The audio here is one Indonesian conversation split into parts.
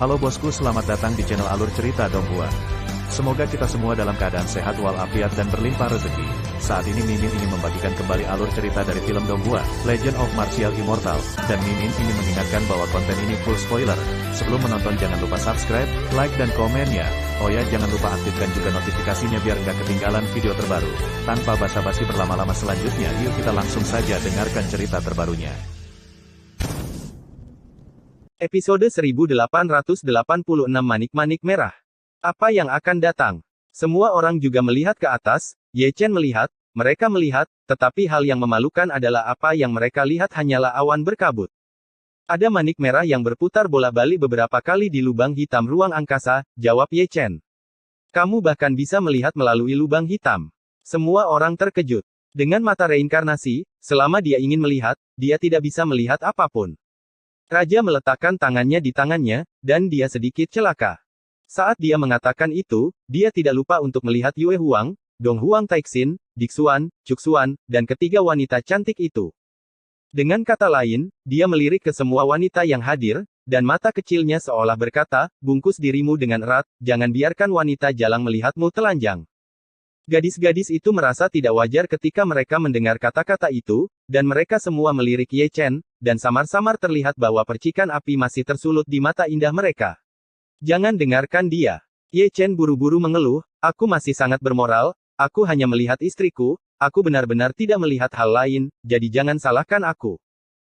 Halo bosku, selamat datang di channel Alur Cerita Donghua. Semoga kita semua dalam keadaan sehat walafiat dan berlimpah rezeki. Saat ini Mimin ingin membagikan kembali alur cerita dari film Donghua, Legend of Martial Immortal, dan Mimin ingin mengingatkan bahwa konten ini full spoiler. Sebelum menonton jangan lupa subscribe, like dan komen ya. Oh ya, jangan lupa aktifkan juga notifikasinya biar nggak ketinggalan video terbaru. Tanpa basa-basi berlama-lama selanjutnya, yuk kita langsung saja dengarkan cerita terbarunya. Episode 1886 Manik-Manik Merah. Apa yang akan datang? Semua orang juga melihat ke atas, Ye Chen melihat, mereka melihat, tetapi hal yang memalukan adalah apa yang mereka lihat hanyalah awan berkabut. Ada manik merah yang berputar bola-balik beberapa kali di lubang hitam ruang angkasa, jawab Ye Chen. Kamu bahkan bisa melihat melalui lubang hitam. Semua orang terkejut. Dengan mata reinkarnasi, selama dia ingin melihat, dia tidak bisa melihat apapun. Raja meletakkan tangannya di tangannya, dan dia sedikit celaka. Saat dia mengatakan itu, dia tidak lupa untuk melihat Yue Huang, Dong Huang Taixin, Dixuan, Cuxuan, dan ketiga wanita cantik itu. Dengan kata lain, dia melirik ke semua wanita yang hadir, dan mata kecilnya seolah berkata, bungkus dirimu dengan erat, jangan biarkan wanita jalang melihatmu telanjang. Gadis-gadis itu merasa tidak wajar ketika mereka mendengar kata-kata itu, dan mereka semua melirik Ye Chen, dan samar-samar terlihat bahwa percikan api masih tersulut di mata indah mereka. Jangan dengarkan dia. Ye Chen buru-buru mengeluh, aku masih sangat bermoral, aku hanya melihat istriku, aku benar-benar tidak melihat hal lain, jadi jangan salahkan aku.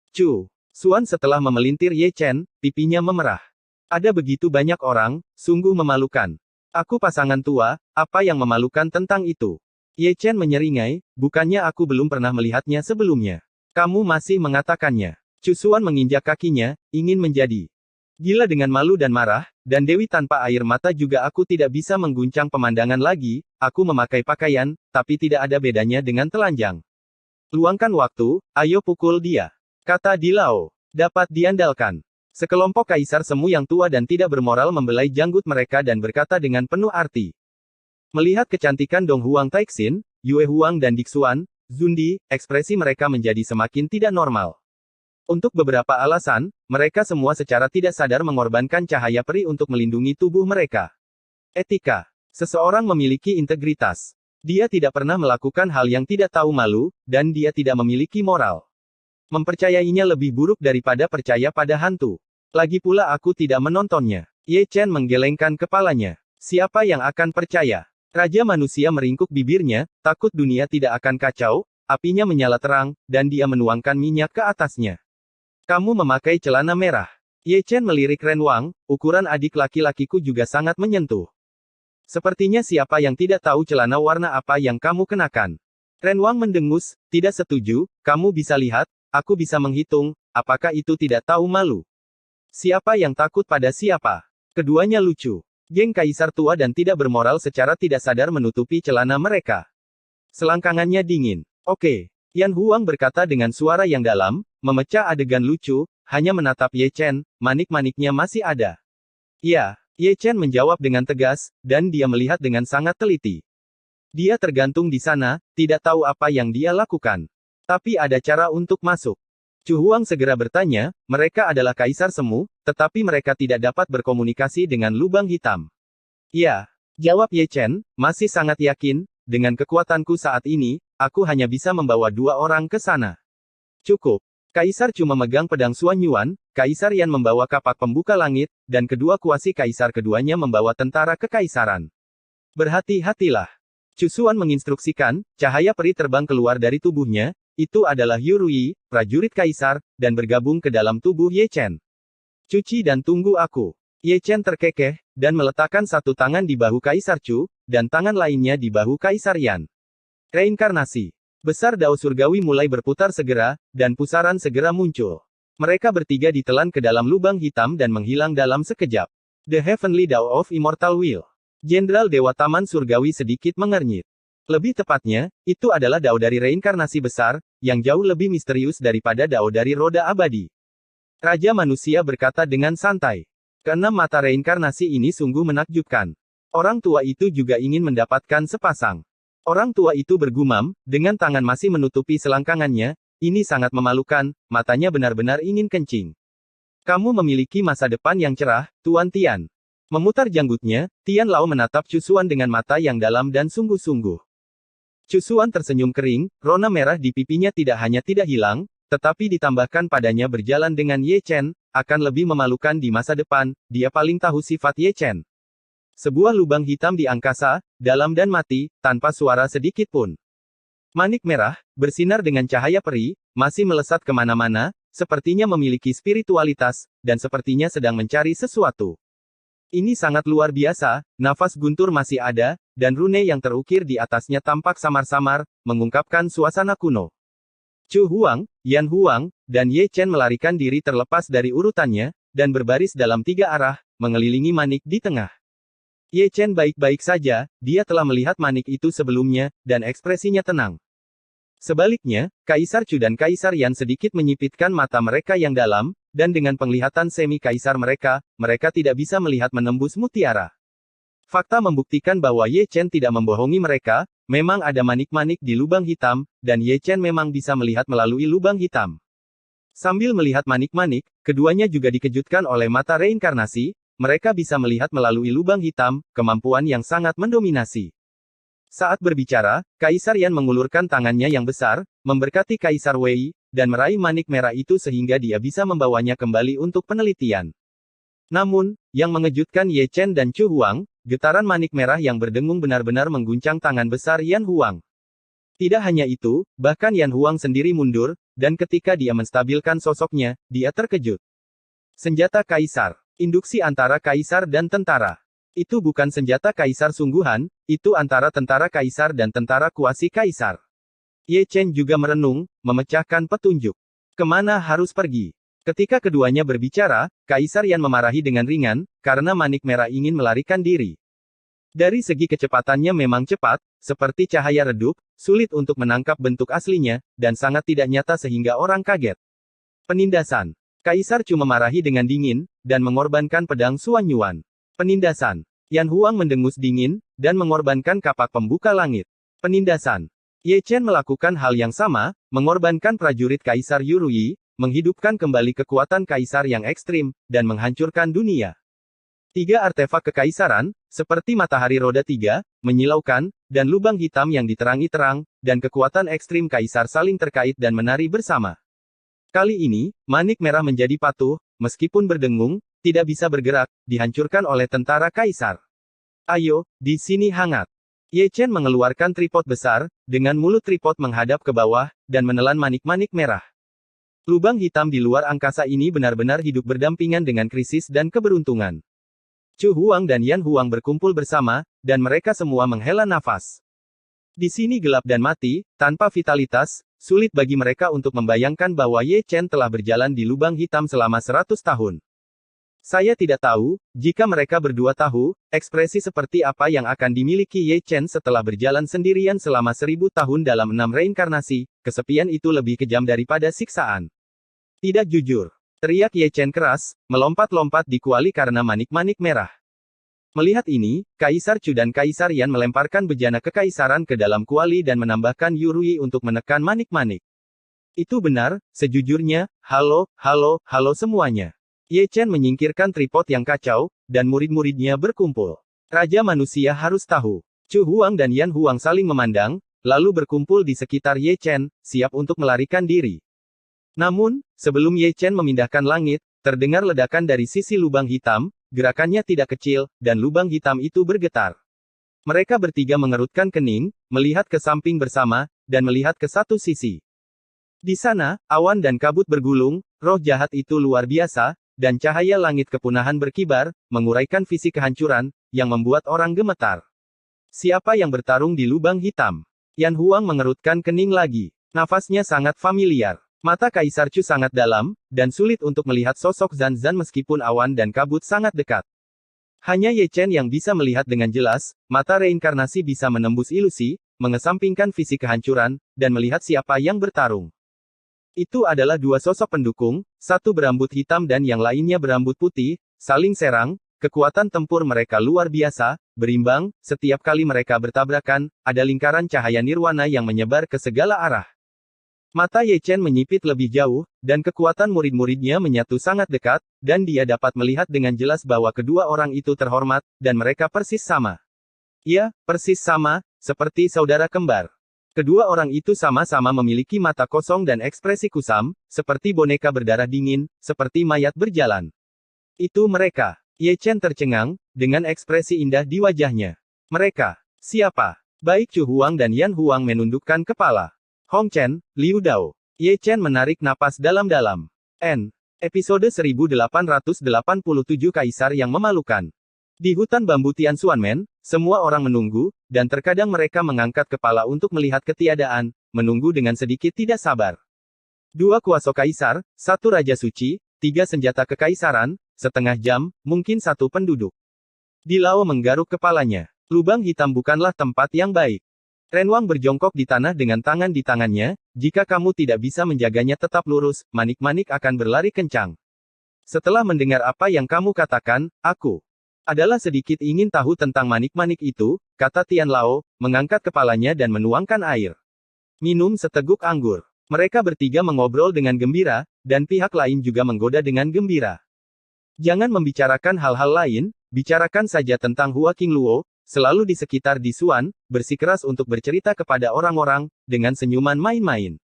Cu Xuan setelah memelintir Ye Chen, pipinya memerah. Ada begitu banyak orang, sungguh memalukan. Aku pasangan tua, apa yang memalukan tentang itu? Ye Chen menyeringai, bukannya aku belum pernah melihatnya sebelumnya. Kamu masih mengatakannya. Cu Xuan menginjak kakinya, ingin menjadi gila dengan malu dan marah, dan Dewi tanpa air mata juga aku tidak bisa mengguncang pemandangan lagi, aku memakai pakaian, tapi tidak ada bedanya dengan telanjang. Luangkan waktu, ayo pukul dia. Kata Di Lao. Dapat diandalkan. Sekelompok kaisar semu yang tua dan tidak bermoral membelai janggut mereka dan berkata dengan penuh arti. Melihat kecantikan Dong Huang Taixin, Yue Huang dan Dixuan, Zundi, ekspresi mereka menjadi semakin tidak normal. Untuk beberapa alasan, mereka semua secara tidak sadar mengorbankan cahaya peri untuk melindungi tubuh mereka. Etika. Seseorang memiliki integritas. Dia tidak pernah melakukan hal yang tidak tahu malu, dan dia tidak memiliki moral. Mempercayainya lebih buruk daripada percaya pada hantu. Lagi pula aku tidak menontonnya. Ye Chen menggelengkan kepalanya. Siapa yang akan percaya? Raja manusia meringkuk bibirnya, takut dunia tidak akan kacau, apinya menyala terang, dan dia menuangkan minyak ke atasnya. Kamu memakai celana merah. Ye Chen melirik Ren Wang, ukuran adik laki-lakiku juga sangat menyentuh. Sepertinya siapa yang tidak tahu celana warna apa yang kamu kenakan. Ren Wang mendengus, tidak setuju, kamu bisa lihat, aku bisa menghitung, apakah itu tidak tahu malu? Siapa yang takut pada siapa? Keduanya lucu. Geng kaisar tua dan tidak bermoral secara tidak sadar menutupi celana mereka. Selangkangannya dingin. Oke. Yan Huang berkata dengan suara yang dalam, memecah adegan lucu, hanya menatap Ye Chen, manik-maniknya masih ada. Ya, Ye Chen menjawab dengan tegas, dan dia melihat dengan sangat teliti. Dia tergantung di sana, tidak tahu apa yang dia lakukan. Tapi ada cara untuk masuk. Cu Huang segera bertanya, mereka adalah kaisar semu, tetapi mereka tidak dapat berkomunikasi dengan lubang hitam. Ya, jawab Ye Chen, masih sangat yakin, dengan kekuatanku saat ini, aku hanya bisa membawa 2 orang ke sana. Cukup. Kaisar Cu memegang pedang Xuan Yuan, Kaisar Yan membawa kapak pembuka langit, dan kedua kuasi kaisar keduanya membawa tentara kekaisaran. Berhati-hatilah. Cu Xuan menginstruksikan, cahaya peri terbang keluar dari tubuhnya, itu adalah Yurui, prajurit kaisar, dan bergabung ke dalam tubuh Ye Chen. Cuci dan tunggu aku. Ye Chen terkekeh, dan meletakkan satu tangan di bahu Kaisar Cu, dan tangan lainnya di bahu Kaisar Yan. Reinkarnasi. Besar dao surgawi mulai berputar segera, dan pusaran segera muncul. Mereka bertiga ditelan ke dalam lubang hitam dan menghilang dalam sekejap. The Heavenly Dao of Immortal Will. Jenderal Dewa Taman Surgawi sedikit mengernyit. Lebih tepatnya, itu adalah dao dari reinkarnasi besar, yang jauh lebih misterius daripada dao dari roda abadi. Raja manusia berkata dengan santai. Keenam mata reinkarnasi ini sungguh menakjubkan. Orang tua itu juga ingin mendapatkan sepasang. Orang tua itu bergumam, dengan tangan masih menutupi selangkangannya, ini sangat memalukan, matanya benar-benar ingin kencing. Kamu memiliki masa depan yang cerah, Tuan Tian. Memutar janggutnya, Tian Lao menatap Chu Xuan dengan mata yang dalam dan sungguh-sungguh. Chu Xuan tersenyum kering, rona merah di pipinya tidak hanya tidak hilang, tetapi ditambahkan padanya berjalan dengan Ye Chen, akan lebih memalukan di masa depan, dia paling tahu sifat Ye Chen. Sebuah lubang hitam di angkasa, dalam dan mati, tanpa suara sedikit pun. Manik merah, bersinar dengan cahaya peri, masih melesat kemana-mana, sepertinya memiliki spiritualitas, dan sepertinya sedang mencari sesuatu. Ini sangat luar biasa, nafas guntur masih ada, dan rune yang terukir di atasnya tampak samar-samar, mengungkapkan suasana kuno. Chu Huang, Yan Huang, dan Ye Chen melarikan diri terlepas dari urutannya, dan berbaris dalam 3 arah, mengelilingi manik di tengah. Ye Chen baik-baik saja, dia telah melihat manik itu sebelumnya, dan ekspresinya tenang. Sebaliknya, Kaisar Chu dan Kaisar Yan sedikit menyipitkan mata mereka yang dalam, dan dengan penglihatan semi-kaisar mereka, mereka tidak bisa melihat menembus mutiara. Fakta membuktikan bahwa Ye Chen tidak membohongi mereka, memang ada manik-manik di lubang hitam, dan Ye Chen memang bisa melihat melalui lubang hitam. Sambil melihat manik-manik, keduanya juga dikejutkan oleh mata reinkarnasi, mereka bisa melihat melalui lubang hitam, kemampuan yang sangat mendominasi. Saat berbicara, Kaisar Yan mengulurkan tangannya yang besar, memberkati Kaisar Wei, dan meraih manik merah itu sehingga dia bisa membawanya kembali untuk penelitian. Namun, yang mengejutkan Ye Chen dan Chu Huang, getaran manik merah yang berdengung benar-benar mengguncang tangan besar Yan Huang. Tidak hanya itu, bahkan Yan Huang sendiri mundur, dan ketika dia menstabilkan sosoknya, dia terkejut. Senjata Kaisar. Induksi antara Kaisar dan tentara. Itu bukan senjata Kaisar sungguhan, itu antara tentara Kaisar dan tentara kuasi Kaisar. Ye Chen juga merenung, memecahkan petunjuk. Kemana harus pergi? Ketika keduanya berbicara, Kaisar Yan memarahi dengan ringan, karena manik merah ingin melarikan diri. Dari segi kecepatannya memang cepat, seperti cahaya redup, sulit untuk menangkap bentuk aslinya, dan sangat tidak nyata sehingga orang kaget. Penindasan. Kaisar Chu memarahi dengan dingin, dan mengorbankan pedang Xuan Yuan. Penindasan. Yan Huang mendengus dingin, dan mengorbankan kapak pembuka langit. Penindasan. Ye Chen melakukan hal yang sama, mengorbankan prajurit Kaisar Yurui, menghidupkan kembali kekuatan Kaisar yang ekstrim, dan menghancurkan dunia. 3 artefak kekaisaran, seperti matahari roda 3, menyilaukan, dan lubang hitam yang diterangi terang, dan kekuatan ekstrim Kaisar saling terkait dan menari bersama. Kali ini, manik merah menjadi patuh, meskipun berdengung, tidak bisa bergerak, dihancurkan oleh tentara Kaisar. Ayo, di sini hangat. Ye Chen mengeluarkan tripod besar, dengan mulut tripod menghadap ke bawah, dan menelan manik-manik merah. Lubang hitam di luar angkasa ini benar-benar hidup berdampingan dengan krisis dan keberuntungan. Chu Huang dan Yan Huang berkumpul bersama, dan mereka semua menghela nafas. Di sini gelap dan mati, tanpa vitalitas, sulit bagi mereka untuk membayangkan bahwa Ye Chen telah berjalan di lubang hitam selama 100 tahun. Saya tidak tahu, jika mereka berdua tahu, ekspresi seperti apa yang akan dimiliki Ye Chen setelah berjalan sendirian selama 1000 tahun dalam 6 reinkarnasi, kesepian itu lebih kejam daripada siksaan. Tidak jujur. Teriak Ye Chen keras, melompat-lompat di kuali karena manik-manik merah. Melihat ini, Kaisar Chu dan Kaisar Yan melemparkan bejana kekaisaran ke dalam kuali dan menambahkan Yurui untuk menekan manik-manik. Itu benar, sejujurnya, halo semuanya. Ye Chen menyingkirkan tripod yang kacau, dan murid-muridnya berkumpul. Raja manusia harus tahu. Chu Huang dan Yan Huang saling memandang, lalu berkumpul di sekitar Ye Chen, siap untuk melarikan diri. Namun, sebelum Ye Chen memindahkan langit, terdengar ledakan dari sisi lubang hitam, gerakannya tidak kecil, dan lubang hitam itu bergetar. Mereka bertiga mengerutkan kening, melihat ke samping bersama, dan melihat ke satu sisi. Di sana, awan dan kabut bergulung, roh jahat itu luar biasa, dan cahaya langit kepunahan berkibar, menguraikan visi kehancuran, yang membuat orang gemetar. Siapa yang bertarung di lubang hitam? Yan Huang mengerutkan kening lagi. Nafasnya sangat familiar. Mata Kaisar Chu sangat dalam, dan sulit untuk melihat sosok Zan Zan meskipun awan dan kabut sangat dekat. Hanya Ye Chen yang bisa melihat dengan jelas, mata reinkarnasi bisa menembus ilusi, mengesampingkan visi kehancuran, dan melihat siapa yang bertarung. Itu adalah 2 sosok pendukung, satu berambut hitam dan yang lainnya berambut putih, saling serang, kekuatan tempur mereka luar biasa, berimbang, setiap kali mereka bertabrakan, ada lingkaran cahaya nirwana yang menyebar ke segala arah. Mata Ye Chen menyipit lebih jauh, dan kekuatan murid-muridnya menyatu sangat dekat, dan dia dapat melihat dengan jelas bahwa kedua orang itu terhormat, dan mereka persis sama. Ya, persis sama, seperti saudara kembar. Kedua orang itu sama-sama memiliki mata kosong dan ekspresi kusam, seperti boneka berdarah dingin, seperti mayat berjalan. Itu mereka. Ye Chen tercengang, dengan ekspresi indah di wajahnya. Mereka. Siapa? Baik Chu Huang dan Yan Huang menundukkan kepala. Hong Chen, Liu Dao. Ye Chen menarik napas dalam-dalam. Episode 1887 Kaisar yang Memalukan. Di hutan bambu Tianxuanmen, semua orang menunggu, dan terkadang mereka mengangkat kepala untuk melihat ketiadaan, menunggu dengan sedikit tidak sabar. 2 kuasa kaisar, 1 raja suci, 3 senjata kekaisaran, setengah jam, mungkin 1 penduduk. Di Lao menggaruk kepalanya. Lubang hitam bukanlah tempat yang baik. Renwang berjongkok di tanah dengan tangan di tangannya, jika kamu tidak bisa menjaganya tetap lurus, manik-manik akan berlari kencang. Setelah mendengar apa yang kamu katakan, aku adalah sedikit ingin tahu tentang manik-manik itu, kata Tian Lao, mengangkat kepalanya dan menuangkan air. Minum seteguk anggur. Mereka bertiga mengobrol dengan gembira, dan pihak lain juga menggoda dengan gembira. Jangan membicarakan hal-hal lain, bicarakan saja tentang Hua King Luo, selalu di sekitar Di Xuan, bersikeras untuk bercerita kepada orang-orang, dengan senyuman main-main.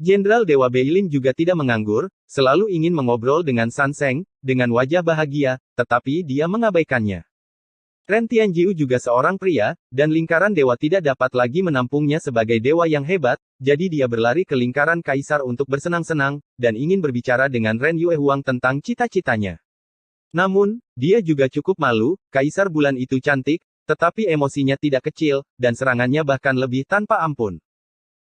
Jenderal Dewa Beilin juga tidak menganggur, selalu ingin mengobrol dengan San Seng, dengan wajah bahagia, tetapi dia mengabaikannya. Ren Tianjiu juga seorang pria, dan lingkaran dewa tidak dapat lagi menampungnya sebagai dewa yang hebat, jadi dia berlari ke lingkaran kaisar untuk bersenang-senang, dan ingin berbicara dengan Ren Yue Huang tentang cita-citanya. Namun, dia juga cukup malu, kaisar bulan itu cantik, tetapi emosinya tidak kecil, dan serangannya bahkan lebih tanpa ampun.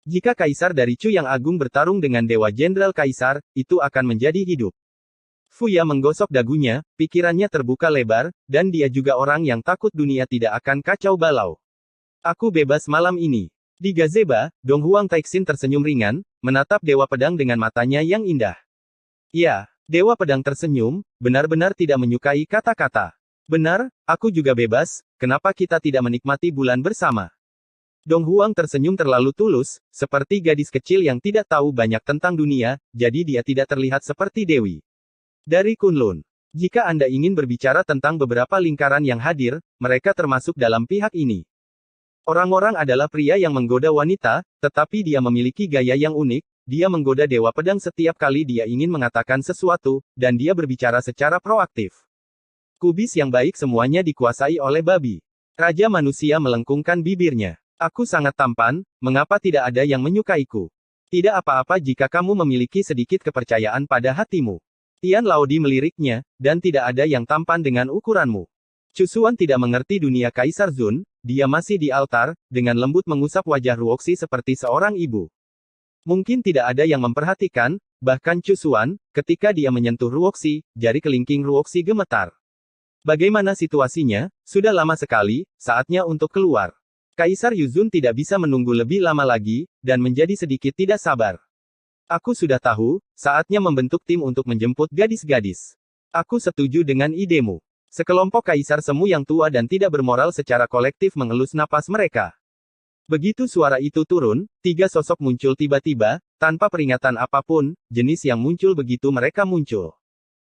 Jika kaisar dari Chu yang agung bertarung dengan dewa jenderal kaisar, itu akan menjadi hidup. Fuya menggosok dagunya, pikirannya terbuka lebar, dan dia juga orang yang takut dunia tidak akan kacau balau. Aku bebas malam ini. Di gazebo, Dong Huang Taixin tersenyum ringan, menatap dewa pedang dengan matanya yang indah. Ya, dewa pedang tersenyum, benar-benar tidak menyukai kata-kata. Benar, aku juga bebas, kenapa kita tidak menikmati bulan bersama? Dong Huang tersenyum terlalu tulus, seperti gadis kecil yang tidak tahu banyak tentang dunia, jadi dia tidak terlihat seperti Dewi. Dari Kunlun. Jika Anda ingin berbicara tentang beberapa lingkaran yang hadir, mereka termasuk dalam pihak ini. Orang-orang adalah pria yang menggoda wanita, tetapi dia memiliki gaya yang unik, dia menggoda dewa pedang setiap kali dia ingin mengatakan sesuatu, dan dia berbicara secara proaktif. Kubis yang baik semuanya dikuasai oleh babi. Raja manusia melengkungkan bibirnya. Aku sangat tampan, mengapa tidak ada yang menyukaiku? Tidak apa-apa jika kamu memiliki sedikit kepercayaan pada hatimu. Tian Laodi meliriknya, dan tidak ada yang tampan dengan ukuranmu. Chu Xuan tidak mengerti dunia Kaisar Zun, dia masih di altar, dengan lembut mengusap wajah Ruoxi seperti seorang ibu. Mungkin tidak ada yang memperhatikan, bahkan Chu Xuan, ketika dia menyentuh Ruoxi, jari kelingking Ruoxi gemetar. Bagaimana situasinya? Sudah lama sekali, saatnya untuk keluar. Kaisar Yuzun tidak bisa menunggu lebih lama lagi, dan menjadi sedikit tidak sabar. Aku sudah tahu, saatnya membentuk tim untuk menjemput gadis-gadis. Aku setuju dengan idemu. Sekelompok kaisar semu yang tua dan tidak bermoral secara kolektif mengelus napas mereka. Begitu suara itu turun, 3 sosok muncul tiba-tiba, tanpa peringatan apapun, jenis yang muncul begitu mereka muncul.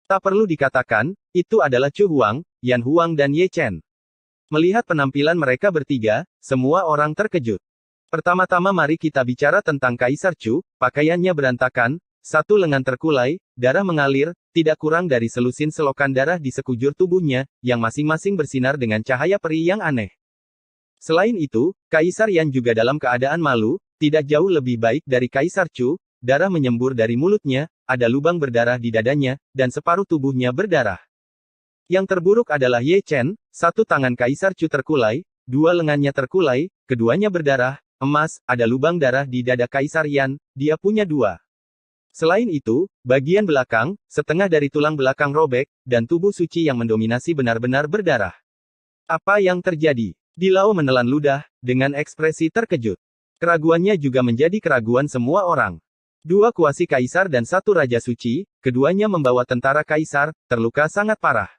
Tak perlu dikatakan, itu adalah Chu Huang, Yan Huang dan Ye Chen. Melihat penampilan mereka bertiga, semua orang terkejut. Pertama-tama mari kita bicara tentang Kaisar Chu, pakaiannya berantakan, satu lengan terkulai, darah mengalir, tidak kurang dari selusin selokan darah di sekujur tubuhnya, yang masing-masing bersinar dengan cahaya peri yang aneh. Selain itu, Kaisar Yan juga dalam keadaan malu, tidak jauh lebih baik dari Kaisar Chu, darah menyembur dari mulutnya, ada lubang berdarah di dadanya, dan separuh tubuhnya berdarah. Yang terburuk adalah Ye Chen, satu tangan Kaisar Chu terkulai, 2 lengannya terkulai, keduanya berdarah, emas, ada lubang darah di dada Kaisar Yan, dia punya 2. Selain itu, bagian belakang, setengah dari tulang belakang robek, dan tubuh suci yang mendominasi benar-benar berdarah. Apa yang terjadi? Di Lao menelan ludah, dengan ekspresi terkejut. Keraguannya juga menjadi keraguan semua orang. 2 kuasi kaisar dan 1 raja suci, keduanya membawa tentara kaisar, terluka sangat parah.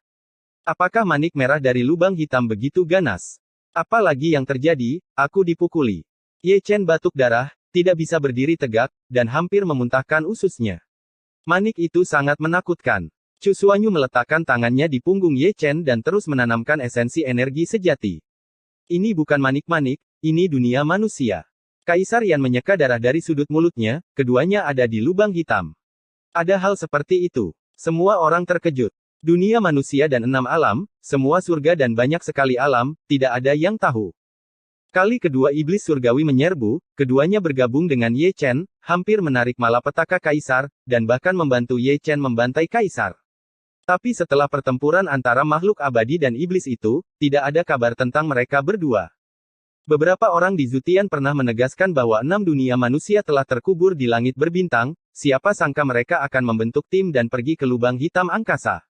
Apakah manik merah dari lubang hitam begitu ganas? Apalagi yang terjadi, aku dipukuli. Ye Chen batuk darah, tidak bisa berdiri tegak, dan hampir memuntahkan ususnya. Manik itu sangat menakutkan. Chu Xuanyu meletakkan tangannya di punggung Ye Chen dan terus menanamkan esensi energi sejati. Ini bukan manik-manik, ini dunia manusia. Kaisar Yan menyeka darah dari sudut mulutnya, keduanya ada di lubang hitam. Ada hal seperti itu. Semua orang terkejut. Dunia manusia dan 6 alam, semua surga dan banyak sekali alam, tidak ada yang tahu. Kali kedua iblis surgawi menyerbu, keduanya bergabung dengan Ye Chen, hampir menarik malapetaka Kaisar, dan bahkan membantu Ye Chen membantai Kaisar. Tapi setelah pertempuran antara makhluk abadi dan iblis itu, tidak ada kabar tentang mereka berdua. Beberapa orang di Zutian pernah menegaskan bahwa 6 dunia manusia telah terkubur di langit berbintang, siapa sangka mereka akan membentuk tim dan pergi ke lubang hitam angkasa.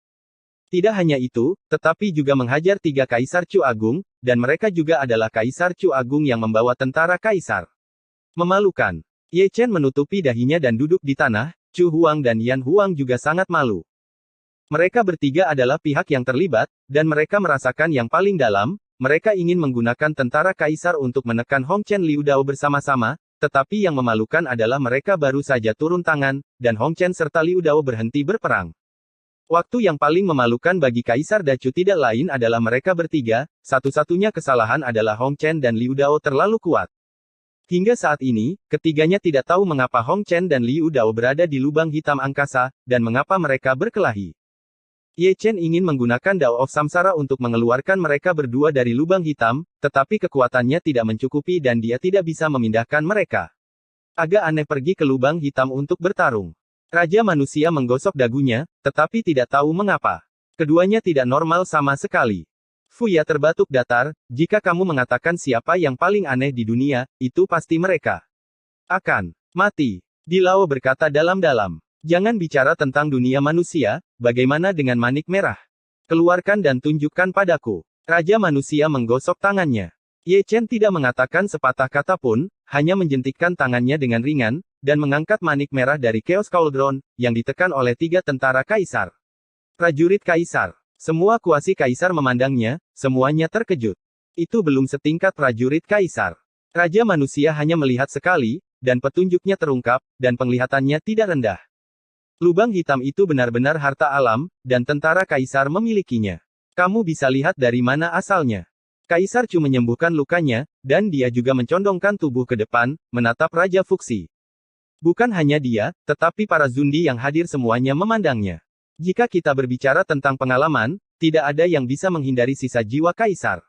Tidak hanya itu, tetapi juga menghajar 3 Kaisar Chu Agung, dan mereka juga adalah Kaisar Chu Agung yang membawa tentara Kaisar. Memalukan. Ye Chen menutupi dahinya dan duduk di tanah, Chu Huang dan Yan Huang juga sangat malu. Mereka bertiga adalah pihak yang terlibat, dan mereka merasakan yang paling dalam, mereka ingin menggunakan tentara Kaisar untuk menekan Hong Chen Liu Dao bersama-sama, tetapi yang memalukan adalah mereka baru saja turun tangan, dan Hong Chen serta Liu Dao berhenti berperang. Waktu yang paling memalukan bagi Kaisar Dacu tidak lain adalah mereka bertiga, satu-satunya kesalahan adalah Hong Chen dan Liu Dao terlalu kuat. Hingga saat ini, ketiganya tidak tahu mengapa Hong Chen dan Liu Dao berada di lubang hitam angkasa, dan mengapa mereka berkelahi. Ye Chen ingin menggunakan Dao of Samsara untuk mengeluarkan mereka berdua dari lubang hitam, tetapi kekuatannya tidak mencukupi dan dia tidak bisa memindahkan mereka. Agak aneh pergi ke lubang hitam untuk bertarung. Raja manusia menggosok dagunya, tetapi tidak tahu mengapa. Keduanya tidak normal sama sekali. Fuya terbatuk datar, jika kamu mengatakan siapa yang paling aneh di dunia, itu pasti mereka akan mati. Dilao berkata dalam-dalam. Jangan bicara tentang dunia manusia, bagaimana dengan manik merah? Keluarkan dan tunjukkan padaku. Raja manusia menggosok tangannya. Ye Chen tidak mengatakan sepatah kata pun, hanya menjentikkan tangannya dengan ringan, dan mengangkat manik merah dari Chaos Cauldron, yang ditekan oleh 3 tentara Kaisar. Prajurit Kaisar. Semua kuasi Kaisar memandangnya, semuanya terkejut. Itu belum setingkat prajurit Kaisar. Raja manusia hanya melihat sekali, dan petunjuknya terungkap, dan penglihatannya tidak rendah. Lubang hitam itu benar-benar harta alam, dan tentara Kaisar memilikinya. Kamu bisa lihat dari mana asalnya. Kaisar Chu menyembuhkan lukanya, dan dia juga mencondongkan tubuh ke depan, menatap Raja Fuxi. Bukan hanya dia, tetapi para Zundi yang hadir semuanya memandangnya. Jika kita berbicara tentang pengalaman, tidak ada yang bisa menghindari sisa jiwa Kaisar.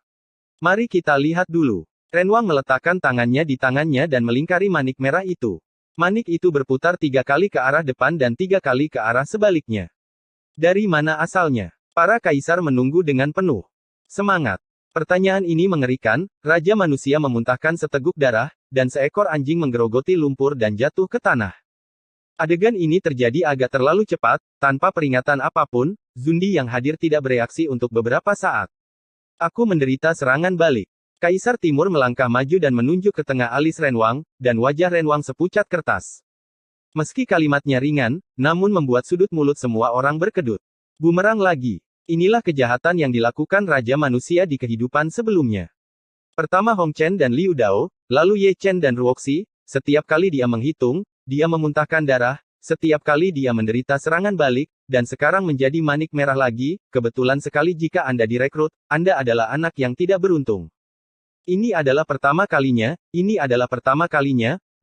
Mari kita lihat dulu. Renwang meletakkan tangannya di tangannya dan melingkari manik merah itu. Manik itu berputar 3 kali ke arah depan dan 3 kali ke arah sebaliknya. Dari mana asalnya? Para kaisar menunggu dengan penuh semangat. Pertanyaan ini mengerikan, Raja Manusia memuntahkan seteguk darah, dan seekor anjing menggerogoti lumpur dan jatuh ke tanah. Adegan ini terjadi agak terlalu cepat, tanpa peringatan apapun, Zundi yang hadir tidak bereaksi untuk beberapa saat. Aku menderita serangan balik. Kaisar Timur melangkah maju dan menunjuk ke tengah alis Renwang, dan wajah Renwang sepucat kertas. Meski kalimatnya ringan, namun membuat sudut mulut semua orang berkedut. Bumerang lagi. Inilah kejahatan yang dilakukan Raja Manusia di kehidupan sebelumnya. Pertama Hong Chen dan Liu Dao, lalu Ye Chen dan Ruoxi, setiap kali dia menghitung, dia memuntahkan darah, setiap kali dia menderita serangan balik, dan sekarang menjadi manik merah lagi, kebetulan sekali jika Anda direkrut, Anda adalah anak yang tidak beruntung. Ini adalah pertama kalinya,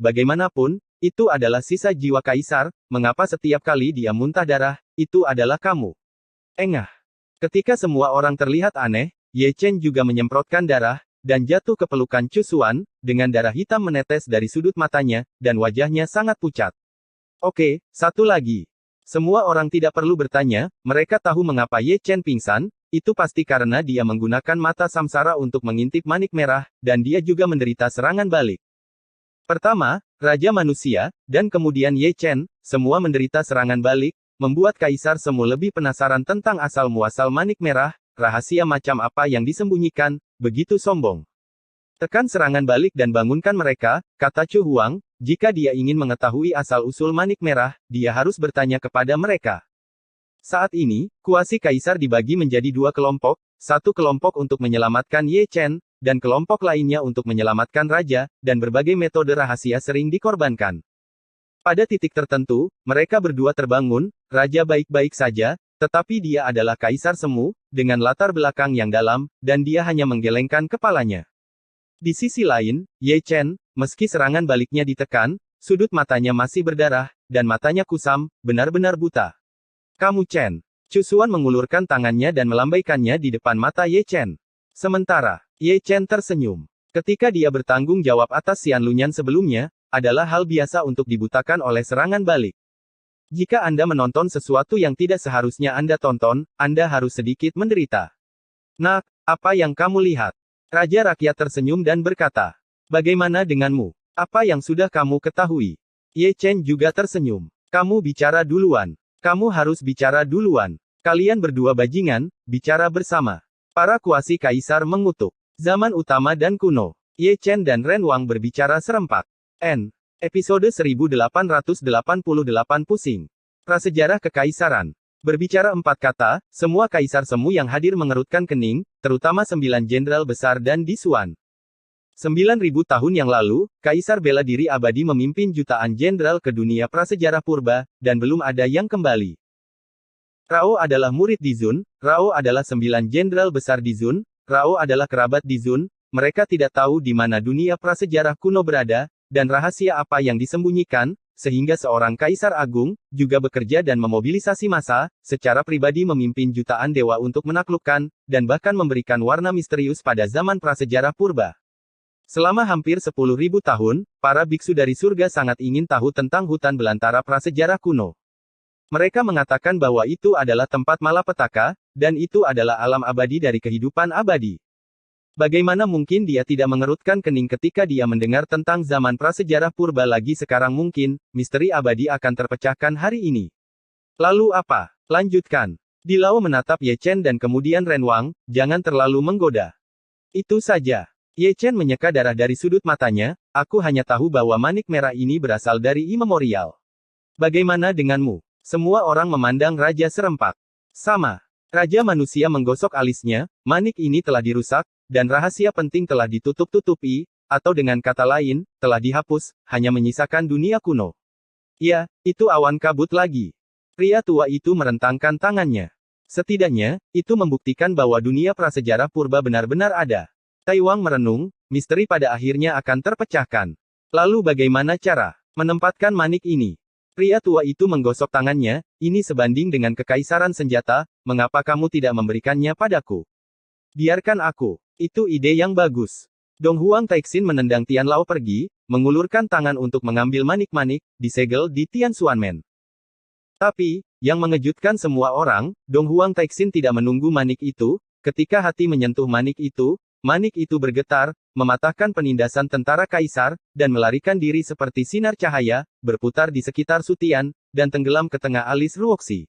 bagaimanapun, itu adalah sisa jiwa Kaisar, mengapa setiap kali dia muntah darah, itu adalah kamu. Engah. Ketika semua orang terlihat aneh, Ye Chen juga menyemprotkan darah, dan jatuh ke pelukan Chu Xuan, dengan darah hitam menetes dari sudut matanya, dan wajahnya sangat pucat. Oke, satu lagi. Semua orang tidak perlu bertanya, mereka tahu mengapa Ye Chen pingsan, itu pasti karena dia menggunakan mata samsara untuk mengintip manik merah, dan dia juga menderita serangan balik. Pertama, Raja Manusia, dan kemudian Ye Chen, semua menderita serangan balik, membuat Kaisar Semu lebih penasaran tentang asal-muasal manik merah, rahasia macam apa yang disembunyikan, begitu sombong. Tekan serangan balik dan bangunkan mereka, kata Chu Huang, jika dia ingin mengetahui asal-usul manik merah, dia harus bertanya kepada mereka. Saat ini, kuasi Kaisar dibagi menjadi 2 kelompok, satu kelompok untuk menyelamatkan Ye Chen, dan kelompok lainnya untuk menyelamatkan raja, dan berbagai metode rahasia sering dikorbankan. Pada titik tertentu, mereka berdua terbangun, raja baik-baik saja, tetapi dia adalah kaisar semu, dengan latar belakang yang dalam, dan dia hanya menggelengkan kepalanya. Di sisi lain, Ye Chen, meski serangan baliknya ditekan, sudut matanya masih berdarah, dan matanya kusam, benar-benar buta. Kamu Chen. Chu Xuan mengulurkan tangannya dan melambaikannya di depan mata Ye Chen. Sementara, Ye Chen tersenyum. Ketika dia bertanggung jawab atas Xian Lunyan sebelumnya, adalah hal biasa untuk dibutakan oleh serangan balik. Jika Anda menonton sesuatu yang tidak seharusnya Anda tonton, Anda harus sedikit menderita. Nak, apa yang kamu lihat? Raja rakyat tersenyum dan berkata, bagaimana denganmu? Apa yang sudah kamu ketahui? Ye Chen juga tersenyum. Kamu bicara duluan. Kamu harus bicara duluan. Kalian berdua bajingan, bicara bersama. Para kuasi kaisar mengutuk. Zaman utama dan kuno. Ye Chen dan Ren Wang berbicara serempak. Episode 1888 pusing. Prasejarah Kekaisaran. Berbicara 4 kata, semua kaisar semu yang hadir mengerutkan kening, terutama 9 jenderal besar dan Disuan. 9.000 tahun yang lalu, kaisar bela diri abadi memimpin jutaan jenderal ke dunia prasejarah purba, dan belum ada yang kembali. Rao adalah murid Dizun, Rao adalah 9 jenderal besar Dizun, Rao adalah kerabat Dizun, mereka tidak tahu di mana dunia prasejarah kuno berada, dan rahasia apa yang disembunyikan, sehingga seorang kaisar agung, juga bekerja dan memobilisasi massa, secara pribadi memimpin jutaan dewa untuk menaklukkan, dan bahkan memberikan warna misterius pada zaman prasejarah purba. Selama hampir 10.000 tahun, para biksu dari surga sangat ingin tahu tentang hutan belantara prasejarah kuno. Mereka mengatakan bahwa itu adalah tempat malapetaka, dan itu adalah alam abadi dari kehidupan abadi. Bagaimana mungkin dia tidak mengerutkan kening ketika dia mendengar tentang zaman prasejarah purba lagi sekarang mungkin, misteri abadi akan terpecahkan hari ini. Lalu apa? Lanjutkan. Dilao menatap Ye Chen dan kemudian Ren Wang, jangan terlalu menggoda. Itu saja. Ye Chen menyeka darah dari sudut matanya, aku hanya tahu bahwa manik merah ini berasal dari Immemorial. Bagaimana denganmu? Semua orang memandang raja serempak. Sama. Raja manusia menggosok alisnya, manik ini telah dirusak, dan rahasia penting telah ditutup-tutupi, atau dengan kata lain, telah dihapus, hanya menyisakan dunia kuno. Ya, itu awan kabut lagi. Pria tua itu merentangkan tangannya. Setidaknya, itu membuktikan bahwa dunia prasejarah purba benar-benar ada. Tai Wang merenung, misteri pada akhirnya akan terpecahkan. Lalu bagaimana cara menempatkan manik ini? Pria tua itu menggosok tangannya, ini sebanding dengan kekaisaran senjata, mengapa kamu tidak memberikannya padaku? Biarkan aku. Itu ide yang bagus. Dong Huang Taixin menendang Tian Lao pergi, mengulurkan tangan untuk mengambil manik-manik, disegel di Tian Xuanmen. Tapi, yang mengejutkan semua orang, Dong Huang Taixin tidak menunggu manik itu, ketika hati menyentuh manik itu bergetar, mematahkan penindasan tentara kaisar, dan melarikan diri seperti sinar cahaya, berputar di sekitar Sutian, dan tenggelam ke tengah alis Ruoxi.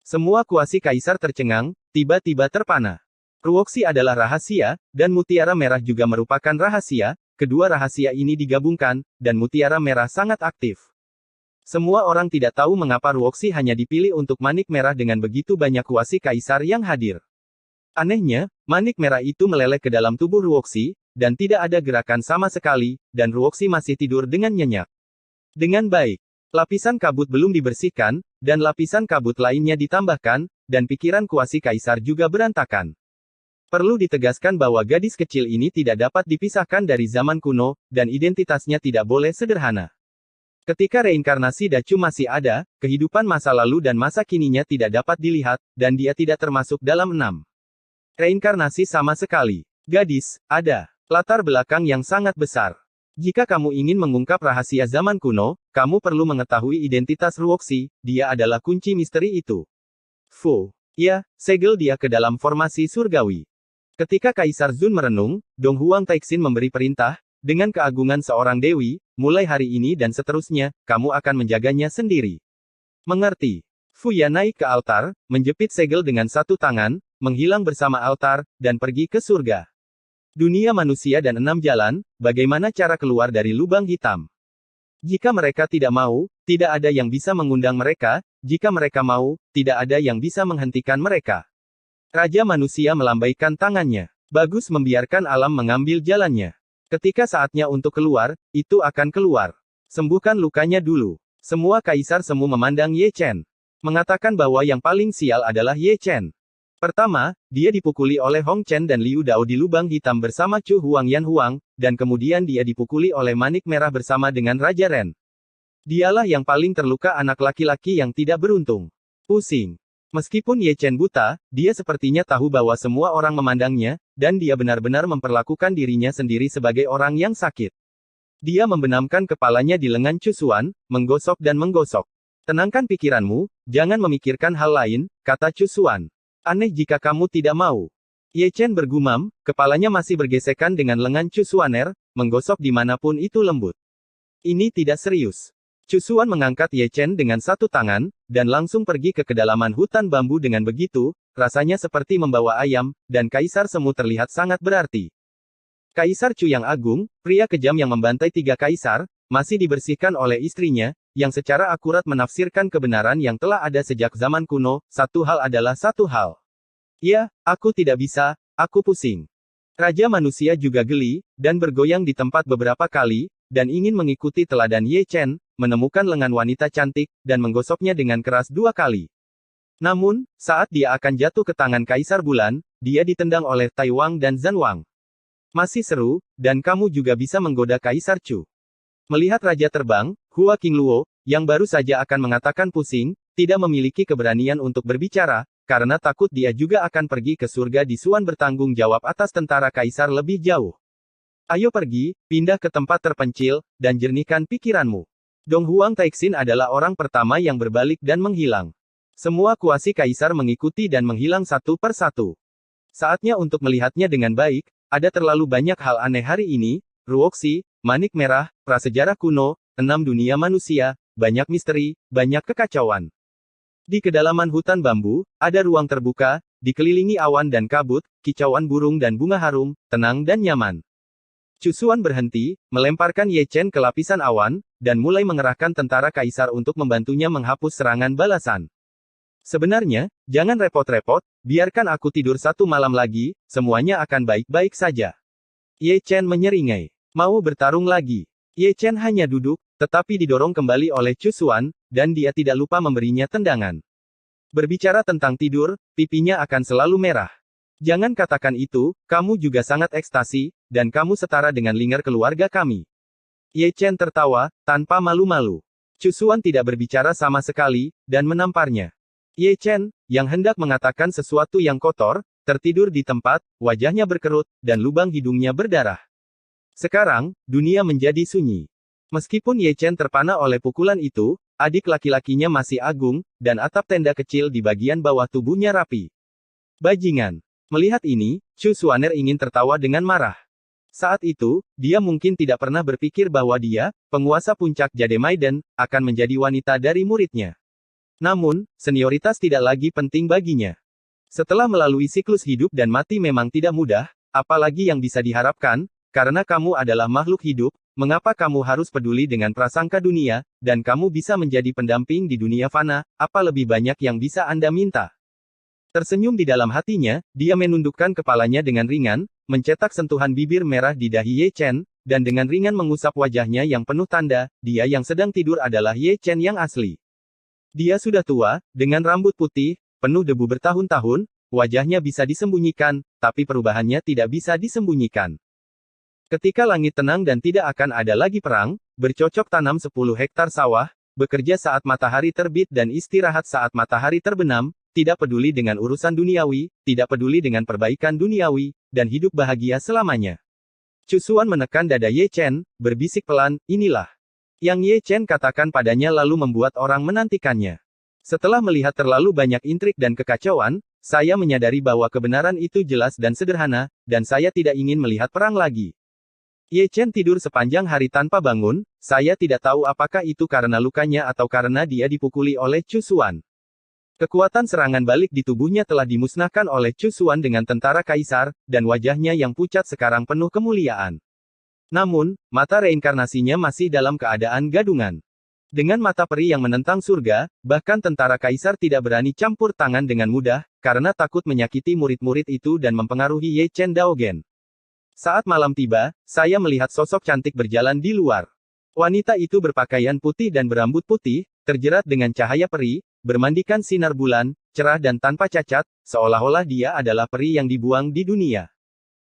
Semua kuasi kaisar tercengang, tiba-tiba terpana. Ruoxi adalah rahasia, dan mutiara merah juga merupakan rahasia, kedua rahasia ini digabungkan, dan mutiara merah sangat aktif. Semua orang tidak tahu mengapa Ruoxi hanya dipilih untuk manik merah dengan begitu banyak kuasi kaisar yang hadir. Anehnya, manik merah itu meleleh ke dalam tubuh Ruoxi, dan tidak ada gerakan sama sekali, dan Ruoxi masih tidur dengan nyenyak. Dengan baik. Lapisan kabut belum dibersihkan, dan lapisan kabut lainnya ditambahkan, dan pikiran kuasi kaisar juga berantakan. Perlu ditegaskan bahwa gadis kecil ini tidak dapat dipisahkan dari zaman kuno, dan identitasnya tidak boleh sederhana. Ketika reinkarnasi Dacu masih ada, kehidupan masa lalu dan masa kininya tidak dapat dilihat, dan dia tidak termasuk dalam 6 reinkarnasi sama sekali. Gadis, ada latar belakang yang sangat besar. Jika kamu ingin mengungkap rahasia zaman kuno, kamu perlu mengetahui identitas Ruoxi, dia adalah kunci misteri itu. Fu. Ya, segel dia ke dalam formasi surgawi. Ketika Kaisar Zun merenung, Dong Huang Taixin memberi perintah, dengan keagungan seorang dewi, mulai hari ini dan seterusnya, kamu akan menjaganya sendiri. Mengerti? Fuya naik ke altar, menjepit segel dengan satu tangan, menghilang bersama altar, dan pergi ke surga. Dunia manusia dan 6 jalan, bagaimana cara keluar dari lubang hitam? Jika mereka tidak mau, tidak ada yang bisa mengundang mereka, jika mereka mau, tidak ada yang bisa menghentikan mereka. Raja manusia melambaikan tangannya. Bagus membiarkan alam mengambil jalannya. Ketika saatnya untuk keluar, itu akan keluar. Sembuhkan lukanya dulu. Semua kaisar semu memandang Ye Chen. Mengatakan bahwa yang paling sial adalah Ye Chen. Pertama, dia dipukuli oleh Hong Chen dan Liu Dao di lubang hitam bersama Chu Huangyan Huang, dan kemudian dia dipukuli oleh manik merah bersama dengan Raja Ren. Dialah yang paling terluka anak laki-laki yang tidak beruntung. Pusing. Meskipun Ye Chen buta, dia sepertinya tahu bahwa semua orang memandangnya, dan dia benar-benar memperlakukan dirinya sendiri sebagai orang yang sakit. Dia membenamkan kepalanya di lengan Chu Xuan, menggosok dan menggosok. Tenangkan pikiranmu, jangan memikirkan hal lain, kata Chu Xuan. Aneh jika kamu tidak mau. Ye Chen bergumam, kepalanya masih bergesekan dengan lengan Chu Xuaner, menggosok dimanapun itu lembut. Ini tidak serius. Chu Xuan mengangkat Ye Chen dengan satu tangan, dan langsung pergi ke kedalaman hutan bambu dengan begitu, rasanya seperti membawa ayam, dan Kaisar Semu terlihat sangat berarti. Kaisar Chu yang agung, pria kejam yang membantai 3 kaisar, masih dibersihkan oleh istrinya, yang secara akurat menafsirkan kebenaran yang telah ada sejak zaman kuno, satu hal adalah satu hal. Ya, aku tidak bisa, aku pusing. Raja manusia juga geli, dan bergoyang di tempat beberapa kali, dan ingin mengikuti teladan Ye Chen, menemukan lengan wanita cantik, dan menggosoknya dengan keras 2 kali. Namun, saat dia akan jatuh ke tangan Kaisar Bulan, dia ditendang oleh Tai Wang dan Zhan Wang. Masih seru, dan kamu juga bisa menggoda Kaisar Chu. Melihat Raja terbang, Hua Qingluo, yang baru saja akan mengatakan pusing, tidak memiliki keberanian untuk berbicara, karena takut dia juga akan pergi ke surga di Suan bertanggung jawab atas tentara Kaisar lebih jauh. Ayo pergi, pindah ke tempat terpencil, dan jernihkan pikiranmu. Dong Huang Taixin adalah orang pertama yang berbalik dan menghilang. Semua kuasi kaisar mengikuti dan menghilang satu per satu. Saatnya untuk melihatnya dengan baik, ada terlalu banyak hal aneh hari ini, Ruoxi, manik merah, prasejarah kuno, 6 dunia manusia, banyak misteri, banyak kekacauan. Di kedalaman hutan bambu, ada ruang terbuka, dikelilingi awan dan kabut, kicauan burung dan bunga harum, tenang dan nyaman. Chu Xuan berhenti, melemparkan Ye Chen ke lapisan awan, dan mulai mengerahkan tentara kaisar untuk membantunya menghapus serangan balasan. Sebenarnya, jangan repot-repot, biarkan aku tidur 1 malam lagi, semuanya akan baik-baik saja. Ye Chen menyeringai. Mau bertarung lagi. Ye Chen hanya duduk, tetapi didorong kembali oleh Chu Xuan, dan dia tidak lupa memberinya tendangan. Berbicara tentang tidur, pipinya akan selalu merah. Jangan katakan itu, kamu juga sangat ekstasi, dan kamu setara dengan Linger keluarga kami. Ye Chen tertawa, tanpa malu-malu. Chu Xuan tidak berbicara sama sekali, dan menamparnya. Ye Chen, yang hendak mengatakan sesuatu yang kotor, tertidur di tempat, wajahnya berkerut, dan lubang hidungnya berdarah. Sekarang, dunia menjadi sunyi. Meskipun Ye Chen terpana oleh pukulan itu, adik laki-lakinya masih agung, dan atap tenda kecil di bagian bawah tubuhnya rapi. Bajingan. Melihat ini, Chu Xuaner ingin tertawa dengan marah. Saat itu, dia mungkin tidak pernah berpikir bahwa dia, penguasa puncak Jade Maiden, akan menjadi wanita dari muridnya. Namun, senioritas tidak lagi penting baginya. Setelah melalui siklus hidup dan mati memang tidak mudah, apalagi yang bisa diharapkan, karena kamu adalah makhluk hidup, mengapa kamu harus peduli dengan prasangka dunia, dan kamu bisa menjadi pendamping di dunia fana, apa lebih banyak yang bisa Anda minta? Tersenyum di dalam hatinya, dia menundukkan kepalanya dengan ringan, mencetak sentuhan bibir merah di dahi Ye Chen, dan dengan ringan mengusap wajahnya yang penuh tanda, dia yang sedang tidur adalah Ye Chen yang asli. Dia sudah tua, dengan rambut putih, penuh debu bertahun-tahun, wajahnya bisa disembunyikan, tapi perubahannya tidak bisa disembunyikan. Ketika langit tenang dan tidak akan ada lagi perang, bercocok tanam 10 hektar sawah, bekerja saat matahari terbit dan istirahat saat matahari terbenam, tidak peduli dengan urusan duniawi, tidak peduli dengan perbaikan duniawi, dan hidup bahagia selamanya. Chu Xuan menekan dada Ye Chen, berbisik pelan, inilah. Yang Ye Chen katakan padanya lalu membuat orang menantikannya. Setelah melihat terlalu banyak intrik dan kekacauan, saya menyadari bahwa kebenaran itu jelas dan sederhana, dan saya tidak ingin melihat perang lagi. Ye Chen tidur sepanjang hari tanpa bangun, saya tidak tahu apakah itu karena lukanya atau karena dia dipukuli oleh Chu Xuan. Kekuatan serangan balik di tubuhnya telah dimusnahkan oleh Chu Xuan dengan tentara kaisar, dan wajahnya yang pucat sekarang penuh kemuliaan. Namun, mata reinkarnasinya masih dalam keadaan gadungan. Dengan mata peri yang menentang surga, bahkan tentara kaisar tidak berani campur tangan dengan mudah, karena takut menyakiti murid-murid itu dan mempengaruhi Ye Chen Daogen. Saat malam tiba, saya melihat sosok cantik berjalan di luar. Wanita itu berpakaian putih dan berambut putih, terjerat dengan cahaya peri, bermandikan sinar bulan, cerah dan tanpa cacat, seolah-olah dia adalah peri yang dibuang di dunia.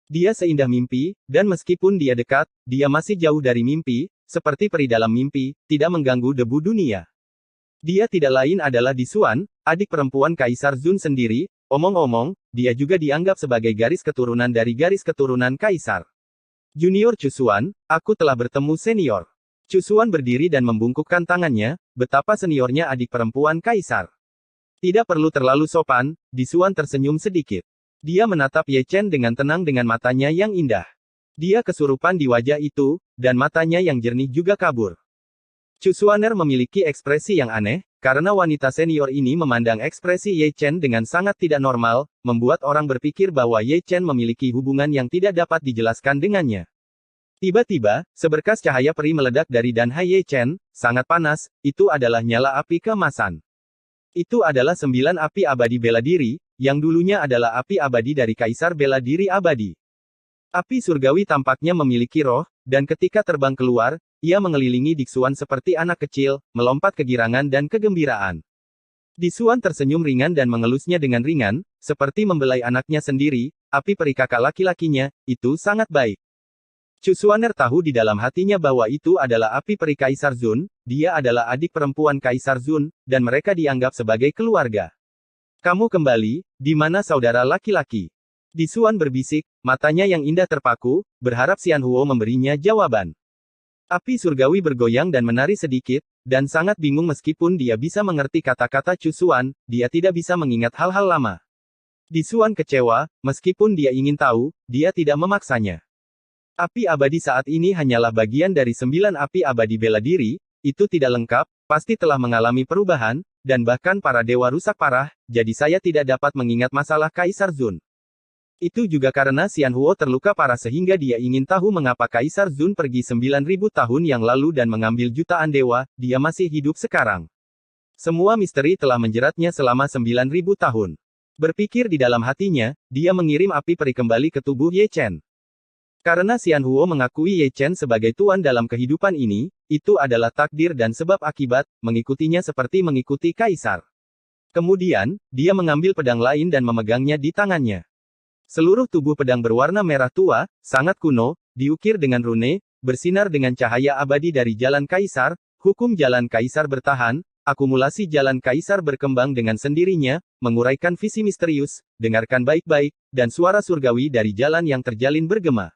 Dia seindah mimpi, dan meskipun dia dekat, dia masih jauh dari mimpi, seperti peri dalam mimpi, tidak mengganggu debu dunia. Dia tidak lain adalah Disuan, adik perempuan Kaisar Zun sendiri. Omong-omong, dia juga dianggap sebagai garis keturunan dari garis keturunan Kaisar. Junior Cusuan, aku telah bertemu senior. Cusuan berdiri dan membungkukkan tangannya, betapa seniornya adik perempuan Kaisar. Tidak perlu terlalu sopan, Disuan tersenyum sedikit. Dia menatap Ye Chen dengan tenang dengan matanya yang indah. Dia kesurupan di wajah itu, dan matanya yang jernih juga kabur. Cusuaner memiliki ekspresi yang aneh, karena wanita senior ini memandang ekspresi Ye Chen dengan sangat tidak normal, membuat orang berpikir bahwa Ye Chen memiliki hubungan yang tidak dapat dijelaskan dengannya. Tiba-tiba, seberkas cahaya peri meledak dari danhai Ye Chen, sangat panas, itu adalah nyala api keemasan. Itu adalah 9 api abadi bela diri, yang dulunya adalah api abadi dari Kaisar Bela Diri Abadi. Api surgawi tampaknya memiliki roh, dan ketika terbang keluar, ia mengelilingi Disuan seperti anak kecil, melompat kegirangan dan kegembiraan. Disuan tersenyum ringan dan mengelusnya dengan ringan, seperti membelai anaknya sendiri, api peri kakak laki-lakinya, itu sangat baik. Cusuaner tahu di dalam hatinya bahwa itu adalah api peri Kaisar Zun, dia adalah adik perempuan Kaisar Zun, dan mereka dianggap sebagai keluarga. Kamu kembali, di mana saudara laki-laki? Disuan berbisik, matanya yang indah terpaku, berharap Xian Huo memberinya jawaban. Api surgawi bergoyang dan menari sedikit, dan sangat bingung meskipun dia bisa mengerti kata-kata Cusuan, dia tidak bisa mengingat hal-hal lama. Disuan kecewa, meskipun dia ingin tahu, dia tidak memaksanya. Api abadi saat ini hanyalah bagian dari 9 api abadi bela diri, itu tidak lengkap, pasti telah mengalami perubahan, dan bahkan para dewa rusak parah, jadi saya tidak dapat mengingat masalah Kaisar Zun. Itu juga karena Xian Huo terluka parah sehingga dia ingin tahu mengapa Kaisar Zun pergi 9.000 tahun yang lalu dan mengambil jutaan dewa, dia masih hidup sekarang. Semua misteri telah menjeratnya selama 9.000 tahun. Berpikir di dalam hatinya, dia mengirim api peri kembali ke tubuh Ye Chen. Karena Xian Huo mengakui Ye Chen sebagai tuan dalam kehidupan ini, itu adalah takdir dan sebab akibat, mengikutinya seperti mengikuti Kaisar. Kemudian, dia mengambil pedang lain dan memegangnya di tangannya. Seluruh tubuh pedang berwarna merah tua, sangat kuno, diukir dengan rune, bersinar dengan cahaya abadi dari jalan Kaisar, hukum jalan Kaisar bertahan, akumulasi jalan Kaisar berkembang dengan sendirinya, menguraikan visi misterius, dengarkan baik-baik, dan suara surgawi dari jalan yang terjalin bergema.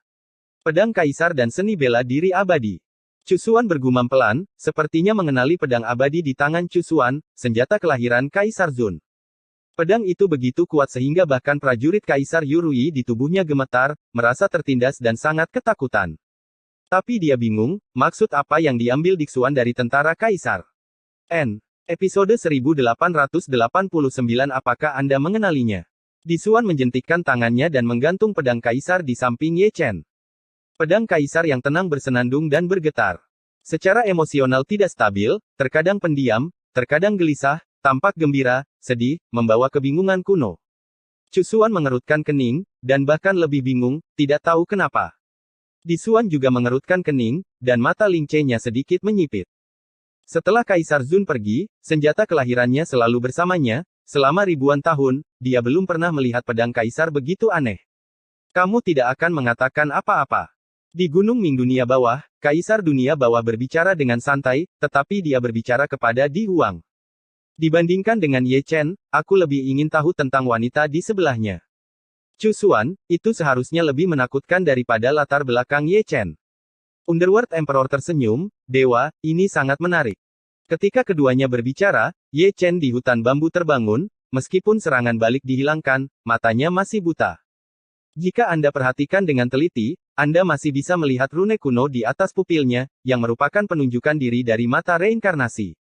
Pedang Kaisar dan seni bela diri abadi. Cusuan bergumam pelan, sepertinya mengenali pedang abadi di tangan Cusuan, senjata kelahiran Kaisar Zun. Pedang itu begitu kuat sehingga bahkan prajurit Kaisar Yurui di tubuhnya gemetar, merasa tertindas dan sangat ketakutan. Tapi dia bingung, maksud apa yang diambil Disuan dari tentara Kaisar. Episode 1889 apakah Anda mengenalinya? Disuan menjentikkan tangannya dan menggantung pedang Kaisar di samping Ye Chen. Pedang Kaisar yang tenang bersenandung dan bergetar. Secara emosional tidak stabil, terkadang pendiam, terkadang gelisah, tampak gembira, sedih, membawa kebingungan kuno. Cusuan mengerutkan kening, dan bahkan lebih bingung, tidak tahu kenapa. Disuan juga mengerutkan kening, dan mata Ling Che-nya sedikit menyipit. Setelah Kaisar Zun pergi, senjata kelahirannya selalu bersamanya, selama ribuan tahun, dia belum pernah melihat pedang Kaisar begitu aneh. Kamu tidak akan mengatakan apa-apa. Di Gunung Ming Dunia Bawah, Kaisar Dunia Bawah berbicara dengan santai, tetapi dia berbicara kepada Di Huang. Dibandingkan dengan Ye Chen, aku lebih ingin tahu tentang wanita di sebelahnya. Cusuan, itu seharusnya lebih menakutkan daripada latar belakang Ye Chen. Underworld Emperor tersenyum, Dewa, ini sangat menarik. Ketika keduanya berbicara, Ye Chen di hutan bambu terbangun, meskipun serangan balik dihilangkan, matanya masih buta. Jika Anda perhatikan dengan teliti, Anda masih bisa melihat rune kuno di atas pupilnya, yang merupakan penunjukan diri dari mata reinkarnasi.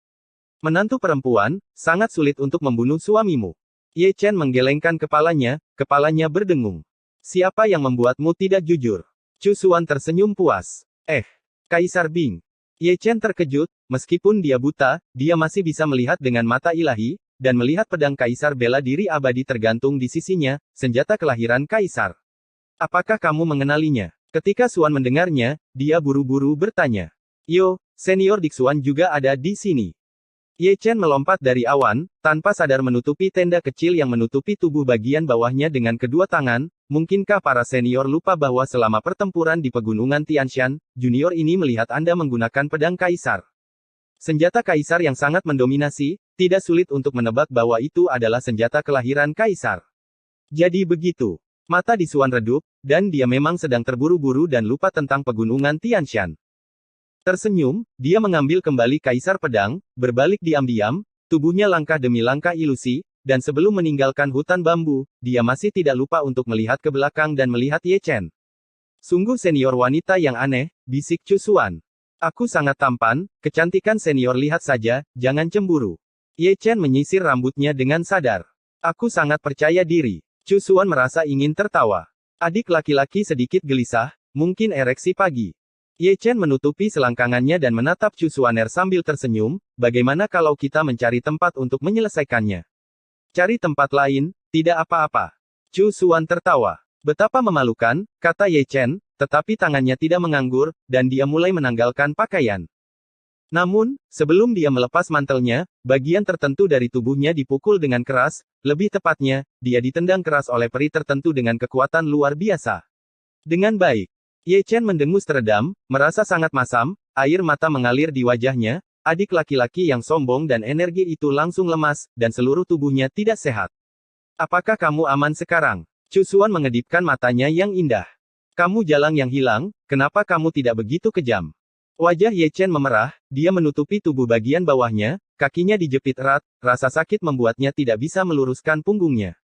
Menantu perempuan, sangat sulit untuk membunuh suamimu. Ye Chen menggelengkan kepalanya berdengung. Siapa yang membuatmu tidak jujur? Cusuan tersenyum puas. Kaisar Bing. Ye Chen terkejut, Meskipun dia buta, dia masih bisa melihat dengan mata ilahi, dan melihat pedang Kaisar bela diri abadi tergantung di sisinya, senjata kelahiran Kaisar. Apakah kamu mengenalinya? Ketika Xuan mendengarnya, dia buru-buru bertanya. Yo, senior Dik Xuan juga ada di sini. Ye Chen melompat dari awan, tanpa sadar menutupi tenda kecil yang menutupi tubuh bagian bawahnya dengan kedua tangan. Mungkinkah para senior lupa bahwa selama pertempuran di pegunungan Tianshan, junior ini melihat Anda menggunakan pedang Kaisar? Senjata Kaisar yang sangat mendominasi, tidak sulit untuk menebak bahwa itu adalah senjata kelahiran Kaisar. Jadi begitu. Mata di Xuan redup, dan dia memang sedang terburu-buru dan lupa tentang pegunungan Tianshan. Tersenyum, dia mengambil kembali Kaisar pedang, berbalik diam-diam, tubuhnya langkah demi langkah ilusi, dan sebelum meninggalkan hutan bambu, dia masih tidak lupa untuk melihat ke belakang dan melihat Ye Chen. Sungguh senior wanita yang aneh, bisik Chu Xuan. Aku sangat tampan, kecantikan senior lihat saja, jangan cemburu. Ye Chen menyisir rambutnya dengan sadar. Aku sangat percaya diri. Chu Xuan merasa ingin tertawa. Adik laki-laki sedikit gelisah, mungkin ereksi pagi. Ye Chen menutupi selangkangannya dan menatap Chu Xuaner sambil tersenyum, bagaimana kalau kita mencari tempat untuk menyelesaikannya? Cari tempat lain, tidak apa-apa. Chu Xuan tertawa. Betapa memalukan, kata Ye Chen, tetapi tangannya tidak menganggur, dan dia mulai menanggalkan pakaian. Namun, sebelum dia melepas mantelnya, bagian tertentu dari tubuhnya dipukul dengan keras, lebih tepatnya, dia ditendang keras oleh peri tertentu dengan kekuatan luar biasa. Dengan baik. Ye Chen mendengus teredam, merasa sangat masam, air mata mengalir di wajahnya, adik laki-laki yang sombong dan energi itu langsung lemas, dan seluruh tubuhnya tidak sehat. Apakah kamu aman sekarang? Chu Xuan mengedipkan matanya yang indah. Kamu jalang yang hilang, kenapa kamu tidak begitu kejam? Wajah Ye Chen memerah, dia menutupi tubuh bagian bawahnya, kakinya dijepit erat, rasa sakit membuatnya tidak bisa meluruskan punggungnya.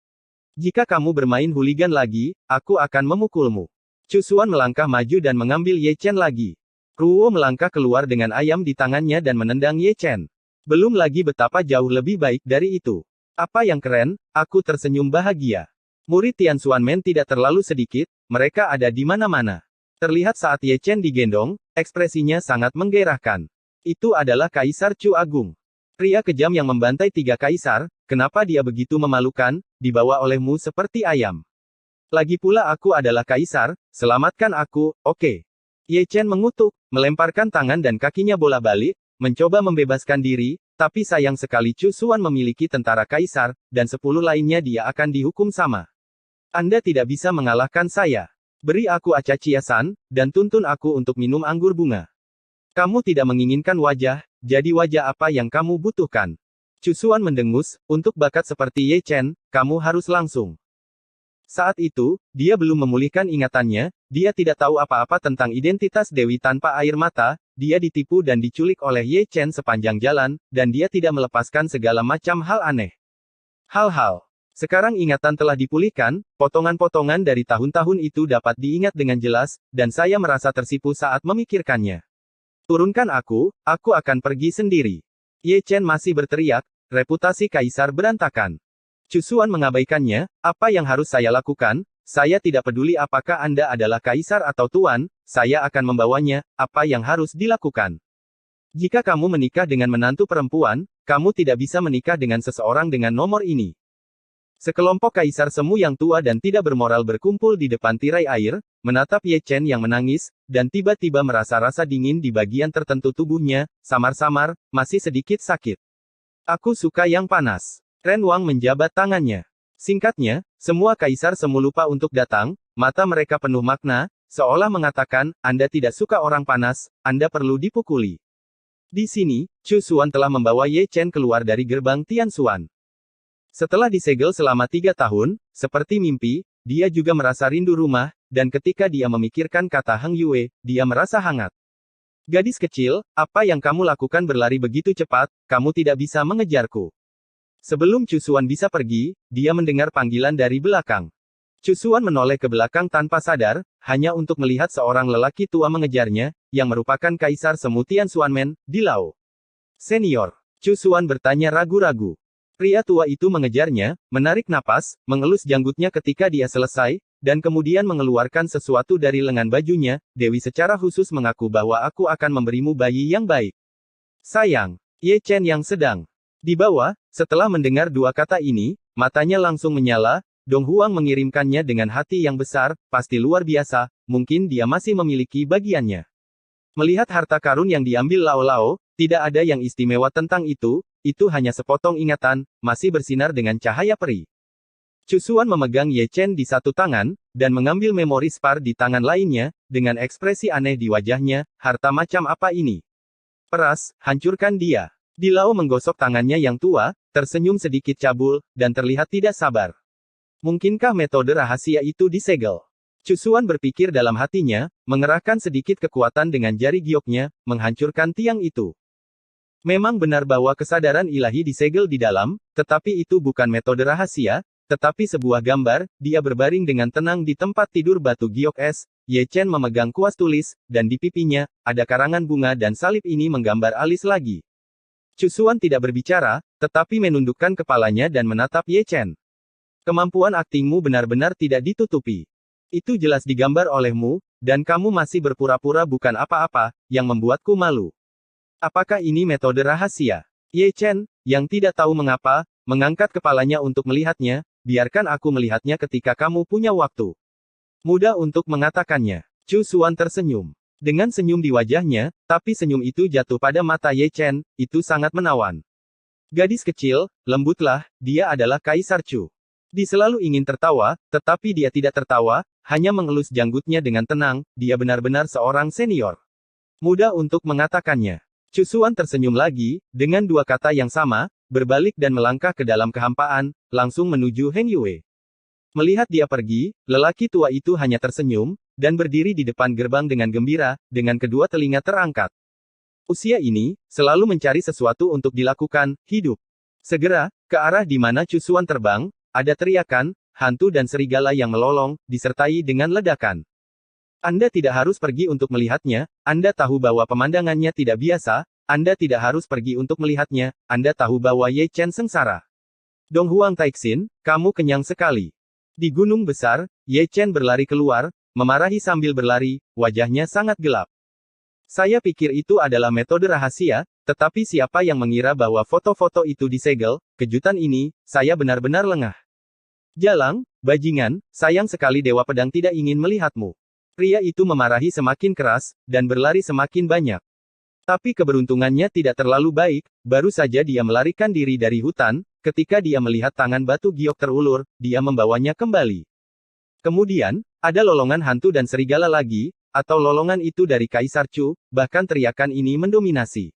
Jika kamu bermain hooligan lagi, aku akan memukulmu. Chu Xuan melangkah maju dan mengambil Ye Chen lagi. Ruo melangkah keluar dengan ayam di tangannya dan menendang Ye Chen. Belum lagi betapa jauh lebih baik dari itu. Apa yang keren, aku tersenyum bahagia. Murid Tian Xuanmen tidak terlalu sedikit, mereka ada di mana-mana. Terlihat saat Ye Chen digendong, ekspresinya sangat menggairahkan. Itu adalah Kaisar Chu Agung. Pria kejam yang membantai 3 kaisar, kenapa dia begitu memalukan, dibawa olehmu seperti ayam. Lagi pula aku adalah kaisar, selamatkan aku, oke. Ye Chen mengutuk, melemparkan tangan dan kakinya bola-balik, mencoba membebaskan diri, tapi sayang sekali Chu Xuan memiliki tentara kaisar, dan 10 lainnya dia akan dihukum sama. Anda tidak bisa mengalahkan saya. Beri aku acaciasan, dan tuntun aku untuk minum anggur bunga. Kamu tidak menginginkan wajah, jadi wajah apa yang kamu butuhkan? Chu Xuan mendengus, untuk bakat seperti Ye Chen, kamu harus langsung. Saat itu, dia belum memulihkan ingatannya, dia tidak tahu apa-apa tentang identitas Dewi tanpa air mata, dia ditipu dan diculik oleh Ye Chen sepanjang jalan, dan dia tidak melepaskan segala macam hal aneh. Hal-hal. Sekarang ingatan telah dipulihkan, potongan-potongan dari tahun-tahun itu dapat diingat dengan jelas, dan saya merasa tersipu saat memikirkannya. Turunkan aku akan pergi sendiri. Ye Chen masih berteriak, reputasi kaisar berantakan. Chu Xuan mengabaikannya, apa yang harus saya lakukan? Saya tidak peduli apakah Anda adalah kaisar atau tuan, saya akan membawanya, apa yang harus dilakukan? Jika kamu menikah dengan menantu perempuan, kamu tidak bisa menikah dengan seseorang dengan nomor ini. Sekelompok kaisar semu yang tua dan tidak bermoral berkumpul di depan tirai air, menatap Ye Chen yang menangis, dan tiba-tiba merasa rasa dingin di bagian tertentu tubuhnya, samar-samar, masih sedikit sakit. Aku suka yang panas. Ren Wang menjabat tangannya. Singkatnya, semua kaisar semu lupa untuk datang, mata mereka penuh makna, seolah mengatakan, Anda tidak suka orang panas, Anda perlu dipukuli. Di sini, Chu Xuan telah membawa Ye Chen keluar dari gerbang Tian Xuan. Setelah disegel selama 3 tahun, seperti mimpi, dia juga merasa rindu rumah, dan ketika dia memikirkan kata Heng Yue, dia merasa hangat. Gadis kecil, apa yang kamu lakukan berlari begitu cepat, kamu tidak bisa mengejarku. Sebelum Chu Xuan bisa pergi, dia mendengar panggilan dari belakang. Chu Xuan menoleh ke belakang tanpa sadar, hanya untuk melihat seorang lelaki tua mengejarnya, yang merupakan Kaisar Semu Tian Xuanmen, di Lao. Senior. Chu Xuan bertanya ragu-ragu. Pria tua itu mengejarnya, menarik napas, mengelus janggutnya ketika dia selesai, dan kemudian mengeluarkan sesuatu dari lengan bajunya. Dewi secara khusus mengaku bahwa aku akan memberimu bayi yang baik. Sayang, Ye Chen yang sedang di bawah, setelah mendengar dua kata ini, matanya langsung menyala. Dong Huang mengirimkannya dengan hati yang besar, pasti luar biasa, mungkin dia masih memiliki bagiannya. Melihat harta karun yang diambil Lao Lao, tidak ada yang istimewa tentang itu hanya sepotong ingatan, masih bersinar dengan cahaya peri. Chu Xuan memegang Ye Chen di satu tangan, dan mengambil memori spar di tangan lainnya, dengan ekspresi aneh di wajahnya, harta macam apa ini? Peras, hancurkan dia. Di Lao menggosok tangannya yang tua, tersenyum sedikit cabul, dan terlihat tidak sabar. Mungkinkah metode rahasia itu disegel? Chu Xuan berpikir dalam hatinya, mengerahkan sedikit kekuatan dengan jari gioknya, menghancurkan tiang itu. Memang benar bahwa kesadaran ilahi disegel di dalam, tetapi itu bukan metode rahasia, tetapi sebuah gambar. Dia berbaring dengan tenang di tempat tidur batu giok es. Ye Chen memegang kuas tulis, dan di pipinya, ada karangan bunga dan salib ini menggambar alis lagi. Chu Xuan tidak berbicara, tetapi menundukkan kepalanya dan menatap Ye Chen. Kemampuan aktingmu benar-benar tidak ditutupi. Itu jelas digambar olehmu, dan kamu masih berpura-pura bukan apa-apa, yang membuatku malu. Apakah ini metode rahasia? Ye Chen, yang tidak tahu mengapa, mengangkat kepalanya untuk melihatnya. Biarkan aku melihatnya ketika kamu punya waktu. Mudah untuk mengatakannya. Chu Xuan tersenyum. Dengan senyum di wajahnya, tapi senyum itu jatuh pada mata Ye Chen, itu sangat menawan. Gadis kecil, lembutlah, dia adalah Kaisar Chu. Dia selalu ingin tertawa, tetapi dia tidak tertawa, hanya mengelus janggutnya dengan tenang. Dia benar-benar seorang senior. Mudah untuk mengatakannya. Chu Xuan tersenyum lagi, dengan dua kata yang sama, berbalik dan melangkah ke dalam kehampaan, langsung menuju Heng Yue. Melihat dia pergi, lelaki tua itu hanya tersenyum, dan berdiri di depan gerbang dengan gembira, dengan kedua telinga terangkat. Usia ini, selalu mencari sesuatu untuk dilakukan, hidup. Segera, ke arah di mana Chu Xuan terbang, ada teriakan, hantu dan serigala yang melolong, disertai dengan ledakan. Anda tidak harus pergi untuk melihatnya, Anda tahu bahwa pemandangannya tidak biasa, Anda tidak harus pergi untuk melihatnya, Anda tahu bahwa Ye Chen sengsara. Dong Huang Taixin, kamu kenyang sekali. Di gunung besar, Ye Chen berlari keluar, memarahi sambil berlari, wajahnya sangat gelap. Saya pikir itu adalah metode rahasia, tetapi siapa yang mengira bahwa foto-foto itu disegel? Kejutan ini, saya benar-benar lengah. Jalang, bajingan, sayang sekali Dewa Pedang tidak ingin melihatmu. Pria itu memarahi semakin keras, dan berlari semakin banyak. Tapi keberuntungannya tidak terlalu baik, baru saja dia melarikan diri dari hutan, ketika dia melihat tangan batu giok terulur, dia membawanya kembali. Kemudian, ada lolongan hantu dan serigala lagi, atau lolongan itu dari Kaisar Chu, bahkan teriakan ini mendominasi.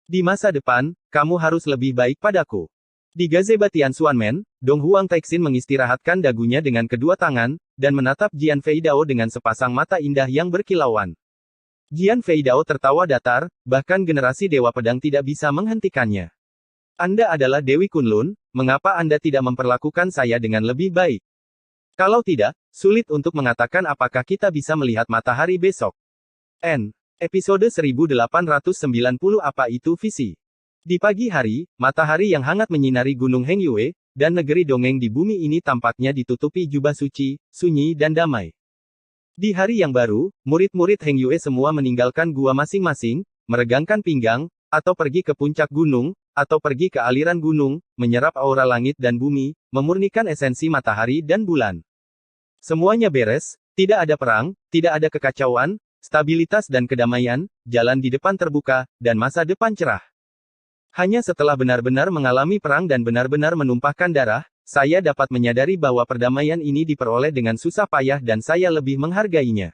Di masa depan, kamu harus lebih baik padaku. Di gazebo Tianxuanmen, Dong Huang Taixin mengistirahatkan dagunya dengan kedua tangan, dan menatap Jian Feidao dengan sepasang mata indah yang berkilauan. Jian Feidao tertawa datar, bahkan generasi Dewa Pedang tidak bisa menghentikannya. Anda adalah Dewi Kunlun, mengapa Anda tidak memperlakukan saya dengan lebih baik? Kalau tidak, sulit untuk mengatakan apakah kita bisa melihat matahari besok. Episode 1890 Apa itu visi? Di pagi hari, matahari yang hangat menyinari Gunung Heng Yue, dan negeri dongeng di bumi ini tampaknya ditutupi jubah suci, sunyi dan damai. Di hari yang baru, murid-murid Heng Yue semua meninggalkan gua masing-masing, meregangkan pinggang, atau pergi ke puncak gunung, atau pergi ke aliran gunung, menyerap aura langit dan bumi, memurnikan esensi matahari dan bulan. Semuanya beres, tidak ada perang, tidak ada kekacauan, stabilitas dan kedamaian, jalan di depan terbuka, dan masa depan cerah. Hanya setelah benar-benar mengalami perang dan benar-benar menumpahkan darah, saya dapat menyadari bahwa perdamaian ini diperoleh dengan susah payah dan saya lebih menghargainya.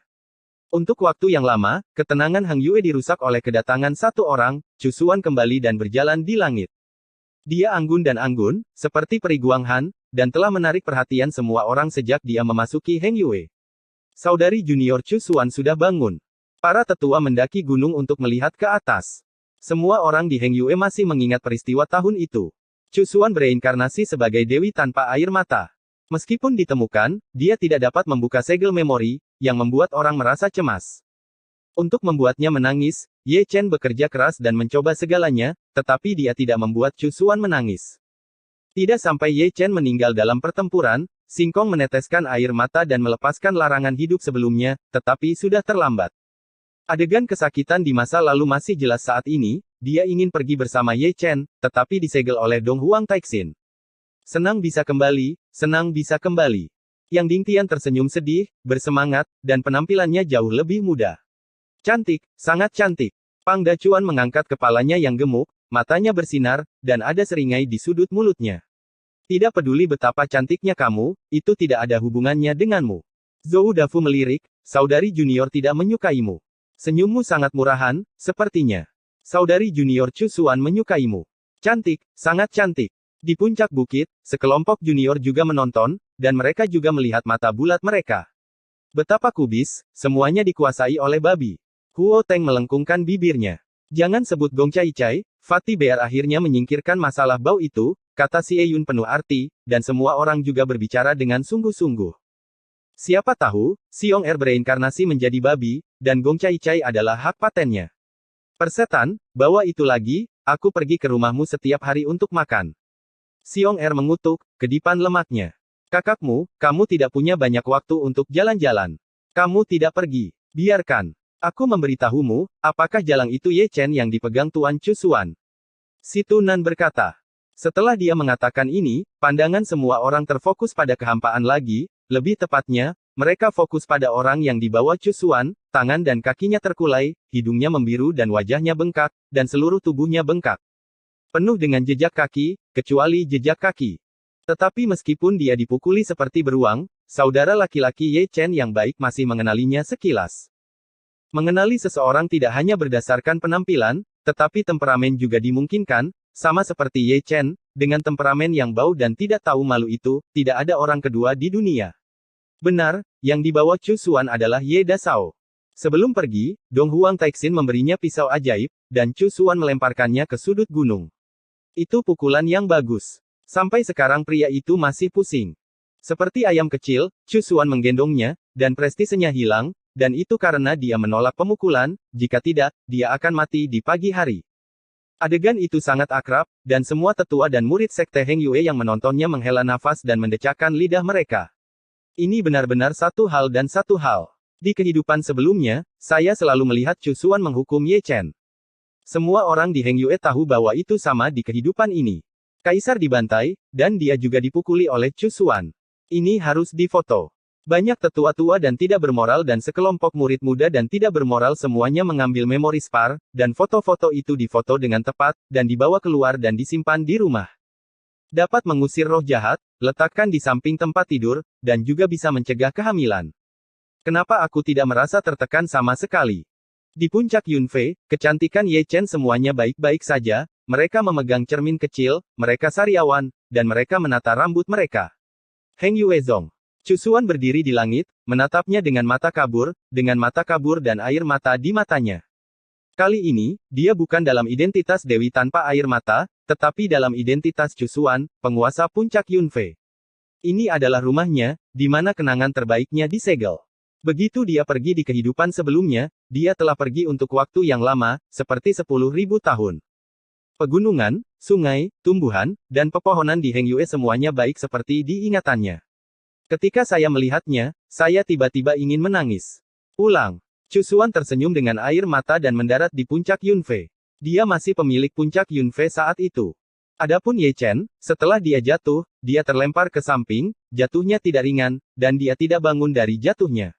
Untuk waktu yang lama, ketenangan Heng Yue dirusak oleh kedatangan satu orang, Chu Xuan kembali dan berjalan di langit. Dia anggun dan anggun, seperti peri Guang Han, dan telah menarik perhatian semua orang sejak dia memasuki Heng Yue. Saudari junior Chu Xuan sudah bangun. Para tetua mendaki gunung untuk melihat ke atas. Semua orang di Heng Yue masih mengingat peristiwa tahun itu. Chu Xuan bereinkarnasi sebagai dewi tanpa air mata. Meskipun ditemukan, dia tidak dapat membuka segel memori, yang membuat orang merasa cemas. Untuk membuatnya menangis, Ye Chen bekerja keras dan mencoba segalanya, tetapi dia tidak membuat Chu Xuan menangis. Tidak sampai Ye Chen meninggal dalam pertempuran, Sing Kong meneteskan air mata dan melepaskan larangan hidup sebelumnya, tetapi sudah terlambat. Adegan kesakitan di masa lalu masih jelas saat ini, dia ingin pergi bersama Ye Chen, tetapi disegel oleh Dong Huang Taixin. Senang bisa kembali, senang bisa kembali. Yang Ding Tian tersenyum sedih, bersemangat, dan penampilannya jauh lebih muda. Cantik, sangat cantik. Pang Dacuan mengangkat kepalanya yang gemuk, matanya bersinar, dan ada seringai di sudut mulutnya. Tidak peduli betapa cantiknya kamu, itu tidak ada hubungannya denganmu. Zhou Dafu melirik, saudari junior tidak menyukaimu. Senyummu sangat murahan, sepertinya. Saudari junior Chu Xuan menyukaimu. Cantik, sangat cantik. Di puncak bukit, sekelompok junior juga menonton, dan mereka juga melihat mata bulat mereka. Betapa kubis, semuanya dikuasai oleh babi. Huo Teng melengkungkan bibirnya. Jangan sebut Gong Cai Cai, Fatih Bear akhirnya menyingkirkan masalah bau itu, kata Si Eyun penuh arti, dan semua orang juga berbicara dengan sungguh-sungguh. Siapa tahu, Siong Er bereinkarnasi menjadi babi, dan Gong Cai Cai adalah hak patennya. Persetan, bawa itu lagi, aku pergi ke rumahmu setiap hari untuk makan. Siong Er mengutuk, kedipan lemaknya. Kakakmu, kamu tidak punya banyak waktu untuk jalan-jalan. Kamu tidak pergi. Biarkan. Aku memberitahumu, apakah jalang itu Ye Chen yang dipegang Tuan Chu Xuan? Si Tunan berkata. Setelah dia mengatakan ini, pandangan semua orang terfokus pada kehampaan lagi, lebih tepatnya, mereka fokus pada orang yang dibawa Chu Xuan, tangan dan kakinya terkulai, hidungnya membiru dan wajahnya bengkak, dan seluruh tubuhnya bengkak. Penuh dengan jejak kaki, kecuali jejak kaki. Tetapi meskipun dia dipukuli seperti beruang, saudara laki-laki Ye Chen yang baik masih mengenalinya sekilas. Mengenali seseorang tidak hanya berdasarkan penampilan, tetapi temperamen juga dimungkinkan, sama seperti Ye Chen, dengan temperamen yang bau dan tidak tahu malu itu, tidak ada orang kedua di dunia. Benar, yang dibawa Chu Xuan adalah Ye Dasao. Sebelum pergi, Dong Huang Taixin memberinya pisau ajaib, dan Chu Xuan melemparkannya ke sudut gunung. Itu pukulan yang bagus. Sampai sekarang pria itu masih pusing. Seperti ayam kecil, Chu Xuan menggendongnya, dan prestisenya hilang, dan itu karena dia menolak pemukulan, jika tidak, dia akan mati di pagi hari. Adegan itu sangat akrab, dan semua tetua dan murid sekte Heng Yue yang menontonnya menghela nafas dan mendecakkan lidah mereka. Ini benar-benar satu hal dan satu hal. Di kehidupan sebelumnya, saya selalu melihat Chu Xuan menghukum Ye Chen. Semua orang di Heng Yue tahu bahwa itu sama di kehidupan ini. Kaisar dibantai, dan dia juga dipukuli oleh Chu Xuan. Ini harus difoto. Banyak tetua-tua dan tidak bermoral dan sekelompok murid muda dan tidak bermoral semuanya mengambil memori spar, dan foto-foto itu difoto dengan tepat, dan dibawa keluar dan disimpan di rumah. Dapat mengusir roh jahat, letakkan di samping tempat tidur, dan juga bisa mencegah kehamilan. Kenapa aku tidak merasa tertekan sama sekali? Di puncak Yunfei, kecantikan Ye Chen semuanya baik-baik saja, mereka memegang cermin kecil, mereka sariawan, dan mereka menata rambut mereka. Heng Yue Zong. Chu Xuan berdiri di langit, menatapnya dengan mata kabur dan air mata di matanya. Kali ini, dia bukan dalam identitas Dewi tanpa air mata, tetapi dalam identitas Chu Xuan, penguasa puncak Yunfei. Ini adalah rumahnya, di mana kenangan terbaiknya disegel. Begitu dia pergi di kehidupan sebelumnya, dia telah pergi untuk waktu yang lama, seperti 10.000 tahun. Pegunungan, sungai, tumbuhan, dan pepohonan di Heng Yue semuanya baik seperti diingatannya. Ketika saya melihatnya, saya tiba-tiba ingin menangis. Ulang. Chu Xuan tersenyum dengan air mata dan mendarat di puncak Yunfei. Dia masih pemilik puncak Yunfei saat itu. Adapun Ye Chen, setelah dia jatuh, dia terlempar ke samping, jatuhnya tidak ringan, dan dia tidak bangun dari jatuhnya.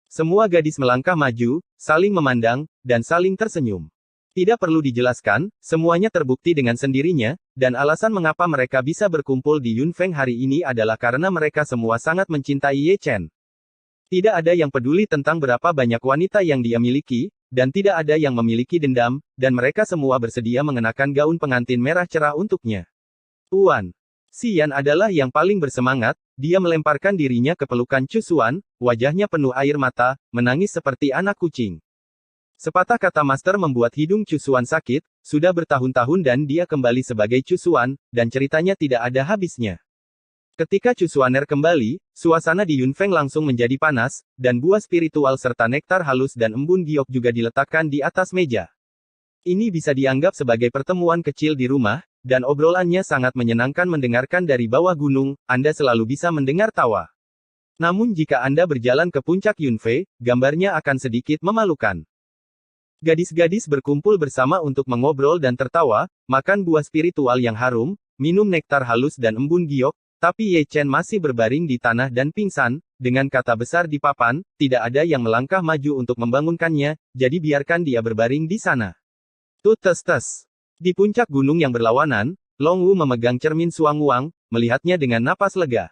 Semua gadis melangkah maju, saling memandang, dan saling tersenyum. Tidak perlu dijelaskan, semuanya terbukti dengan sendirinya, dan alasan mengapa mereka bisa berkumpul di Yunfeng hari ini adalah karena mereka semua sangat mencintai Ye Chen. Tidak ada yang peduli tentang berapa banyak wanita yang dia miliki, dan tidak ada yang memiliki dendam, dan mereka semua bersedia mengenakan gaun pengantin merah cerah untuknya. Tuan Xian adalah yang paling bersemangat, dia melemparkan dirinya ke pelukan Chu Xuan, wajahnya penuh air mata, menangis seperti anak kucing. Sepatah kata master membuat hidung Chu Xuan sakit, sudah bertahun-tahun dan dia kembali sebagai Chu Xuan, dan ceritanya tidak ada habisnya. Ketika Chu Xuaner kembali, suasana di Yunfeng langsung menjadi panas, dan buah spiritual serta nektar halus dan embun giok juga diletakkan di atas meja. Ini bisa dianggap sebagai pertemuan kecil di rumah, dan obrolannya sangat menyenangkan mendengarkan dari bawah gunung, Anda selalu bisa mendengar tawa. Namun jika Anda berjalan ke puncak Yunfei, gambarnya akan sedikit memalukan. Gadis-gadis berkumpul bersama untuk mengobrol dan tertawa, makan buah spiritual yang harum, minum nektar halus dan embun giok, tapi Ye Chen masih berbaring di tanah dan pingsan, dengan kata besar di papan, tidak ada yang melangkah maju untuk membangunkannya, jadi biarkan dia berbaring di sana. Tes. Di puncak gunung yang berlawanan, Long Wu memegang cermin Suang Wang, melihatnya dengan napas lega.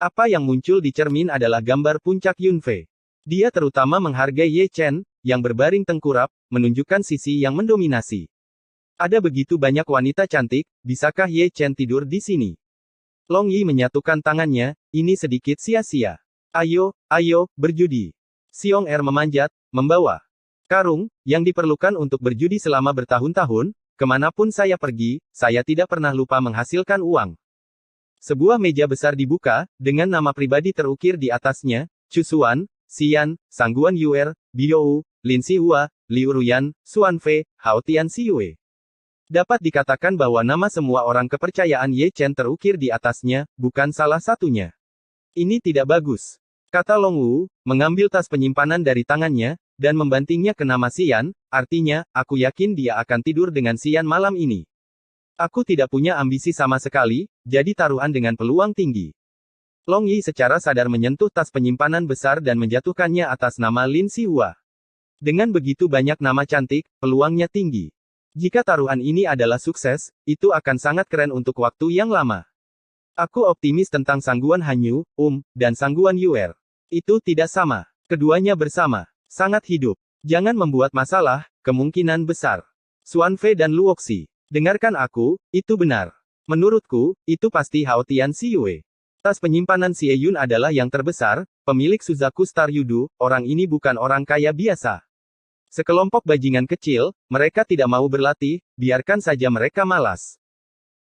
Apa yang muncul di cermin adalah gambar puncak Yunfei. Dia terutama menghargai Ye Chen, yang berbaring tengkurap, menunjukkan sisi yang mendominasi. Ada begitu banyak wanita cantik, bisakah Ye Chen tidur di sini? Long Yi menyatukan tangannya, ini sedikit sia-sia. Ayo, berjudi. Xiong Er memanjat, membawa karung, yang diperlukan untuk berjudi selama bertahun-tahun, kemanapun saya pergi, saya tidak pernah lupa menghasilkan uang. Sebuah meja besar dibuka, dengan nama pribadi terukir di atasnya, Chu Xuan, Xian, Sangguan Yuer, Biou, Lin Xihua, Liu Ruyan, Xuan Fei, Hao Tian Xiyue. Dapat dikatakan bahwa nama semua orang kepercayaan Ye Chen terukir di atasnya, bukan salah satunya. Ini tidak bagus, kata Long Wu, mengambil tas penyimpanan dari tangannya, dan membantingnya ke nama Xian, artinya, aku yakin dia akan tidur dengan Xian malam ini. Aku tidak punya ambisi sama sekali, jadi taruhan dengan peluang tinggi. Long Yi secara sadar menyentuh tas penyimpanan besar dan menjatuhkannya atas nama Lin Xihua. Dengan begitu banyak nama cantik, peluangnya tinggi. Jika taruhan ini adalah sukses, itu akan sangat keren untuk waktu yang lama. Aku optimis tentang Sangguan Hanyu, dan Sangguan Yuer. Itu tidak sama. Keduanya bersama. Sangat hidup. Jangan membuat masalah, kemungkinan besar. Xuan Fei dan Luoxi. Dengarkan aku, itu benar. Menurutku, itu pasti Hao Tian Xiyue. Tas penyimpanan Xie Yun adalah yang terbesar, pemilik Suzaku Star Yudu, orang ini bukan orang kaya biasa. Sekelompok bajingan kecil, mereka tidak mau berlatih, biarkan saja mereka malas.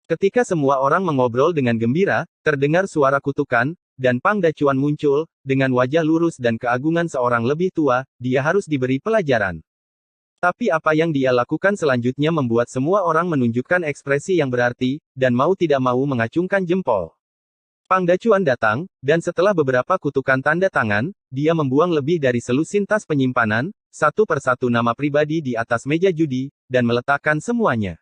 Ketika semua orang mengobrol dengan gembira, terdengar suara kutukan, dan Pang Dacuan muncul, dengan wajah lurus dan keagungan seorang lebih tua, dia harus diberi pelajaran. Tapi apa yang dia lakukan selanjutnya membuat semua orang menunjukkan ekspresi yang berarti, dan mau tidak mau mengacungkan jempol. Pang Dacuan datang, dan setelah beberapa kutukan tanda tangan, dia membuang lebih dari selusin tas penyimpanan, satu persatu nama pribadi di atas meja judi, dan meletakkan semuanya.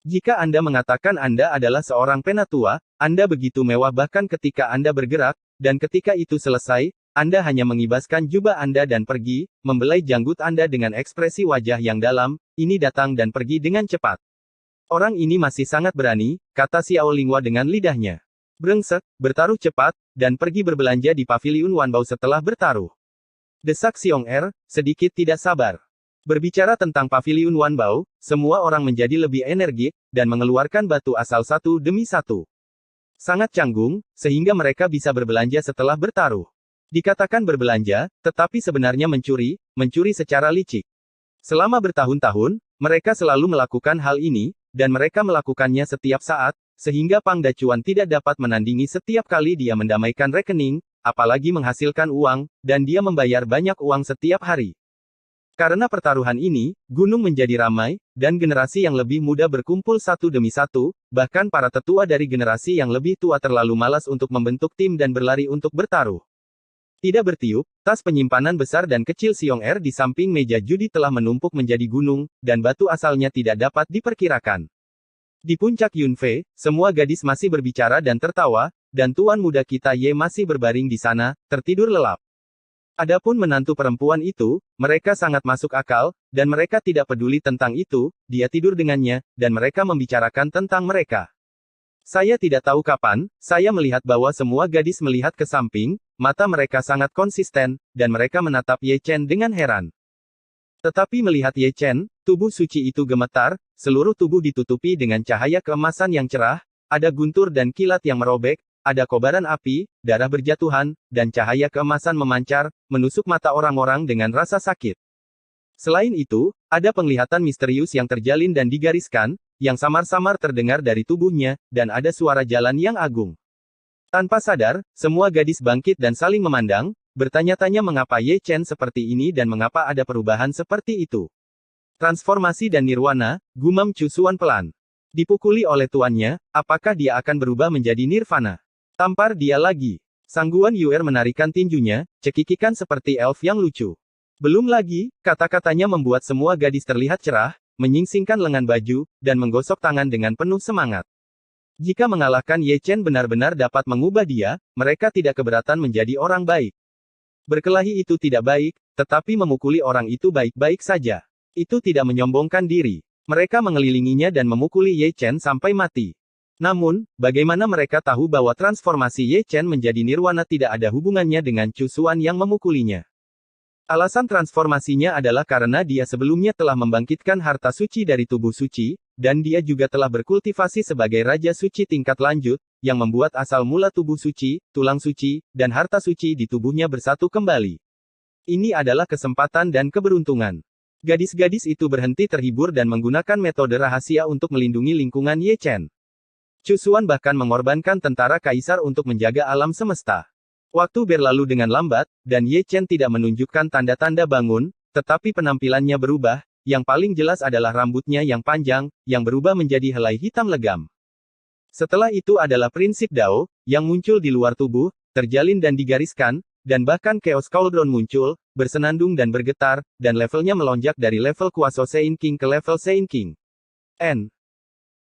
Jika Anda mengatakan Anda adalah seorang penatua, Anda begitu mewah bahkan ketika Anda bergerak, dan ketika itu selesai, Anda hanya mengibaskan jubah Anda dan pergi, membelai janggut Anda dengan ekspresi wajah yang dalam, ini datang dan pergi dengan cepat. Orang ini masih sangat berani, kata Xiao Linghua dengan lidahnya. Brengsek, bertaruh cepat, dan pergi berbelanja di Paviliun Wanbao setelah bertaruh. Desak Xiong Er, sedikit tidak sabar. Berbicara tentang Paviliun Wanbao, semua orang menjadi lebih energik, dan mengeluarkan batu asal satu demi satu. Sangat canggung, sehingga mereka bisa berbelanja setelah bertaruh. Dikatakan berbelanja, tetapi sebenarnya mencuri secara licik. Selama bertahun-tahun, mereka selalu melakukan hal ini, dan mereka melakukannya setiap saat, sehingga Pang Dacuan tidak dapat menandingi setiap kali dia mendamaikan rekening, apalagi menghasilkan uang, dan dia membayar banyak uang setiap hari. Karena pertaruhan ini, gunung menjadi ramai, dan generasi yang lebih muda berkumpul satu demi satu, bahkan para tetua dari generasi yang lebih tua terlalu malas untuk membentuk tim dan berlari untuk bertaruh. Tidak bertiup, tas penyimpanan besar dan kecil Xiong Er di samping meja judi telah menumpuk menjadi gunung, dan batu asalnya tidak dapat diperkirakan. Di puncak Yunfei, semua gadis masih berbicara dan tertawa, dan tuan muda kita Ye masih berbaring di sana, tertidur lelap. Adapun menantu perempuan itu, mereka sangat masuk akal, dan mereka tidak peduli tentang itu, dia tidur dengannya, dan mereka membicarakan tentang mereka. Saya tidak tahu kapan, saya melihat bahwa semua gadis melihat ke samping, mata mereka sangat konsisten, dan mereka menatap Ye Chen dengan heran. Tetapi melihat Ye Chen, tubuh suci itu gemetar, seluruh tubuh ditutupi dengan cahaya keemasan yang cerah, ada guntur dan kilat yang merobek, ada kobaran api, darah berjatuhan, dan cahaya keemasan memancar, menusuk mata orang-orang dengan rasa sakit. Selain itu, ada penglihatan misterius yang terjalin dan digariskan, yang samar-samar terdengar dari tubuhnya, dan ada suara jalan yang agung. Tanpa sadar, semua gadis bangkit dan saling memandang, bertanya-tanya mengapa Ye Chen seperti ini dan mengapa ada perubahan seperti itu. Transformasi dan nirwana, gumam Chu Xuan pelan. Dipukuli oleh tuannya, apakah dia akan berubah menjadi nirvana? Tampar dia lagi. Sangguan Yuer menarikan tinjunya, cekikikan seperti elf yang lucu. Belum lagi, kata-katanya membuat semua gadis terlihat cerah, menyingsingkan lengan baju, dan menggosok tangan dengan penuh semangat. Jika mengalahkan Ye Chen benar-benar dapat mengubah dia, mereka tidak keberatan menjadi orang baik. Berkelahi itu tidak baik, tetapi memukuli orang itu baik-baik saja. Itu tidak menyombongkan diri. Mereka mengelilinginya dan memukuli Ye Chen sampai mati. Namun, bagaimana mereka tahu bahwa transformasi Ye Chen menjadi nirwana tidak ada hubungannya dengan Chu Xuan yang memukulinya? Alasan transformasinya adalah karena dia sebelumnya telah membangkitkan harta suci dari tubuh suci, dan dia juga telah berkultivasi sebagai Raja Suci tingkat lanjut, yang membuat asal mula tubuh suci, tulang suci, dan harta suci di tubuhnya bersatu kembali. Ini adalah kesempatan dan keberuntungan. Gadis-gadis itu berhenti terhibur dan menggunakan metode rahasia untuk melindungi lingkungan Ye Chen. Chu Xuan bahkan mengorbankan tentara kaisar untuk menjaga alam semesta. Waktu berlalu dengan lambat, dan Ye Chen tidak menunjukkan tanda-tanda bangun, tetapi penampilannya berubah, yang paling jelas adalah rambutnya yang panjang, yang berubah menjadi helai hitam legam. Setelah itu adalah prinsip Dao, yang muncul di luar tubuh, terjalin dan digariskan, dan bahkan Chaos Cauldron muncul, bersenandung dan bergetar, dan levelnya melonjak dari level Kuaso Sein King ke level Sein King.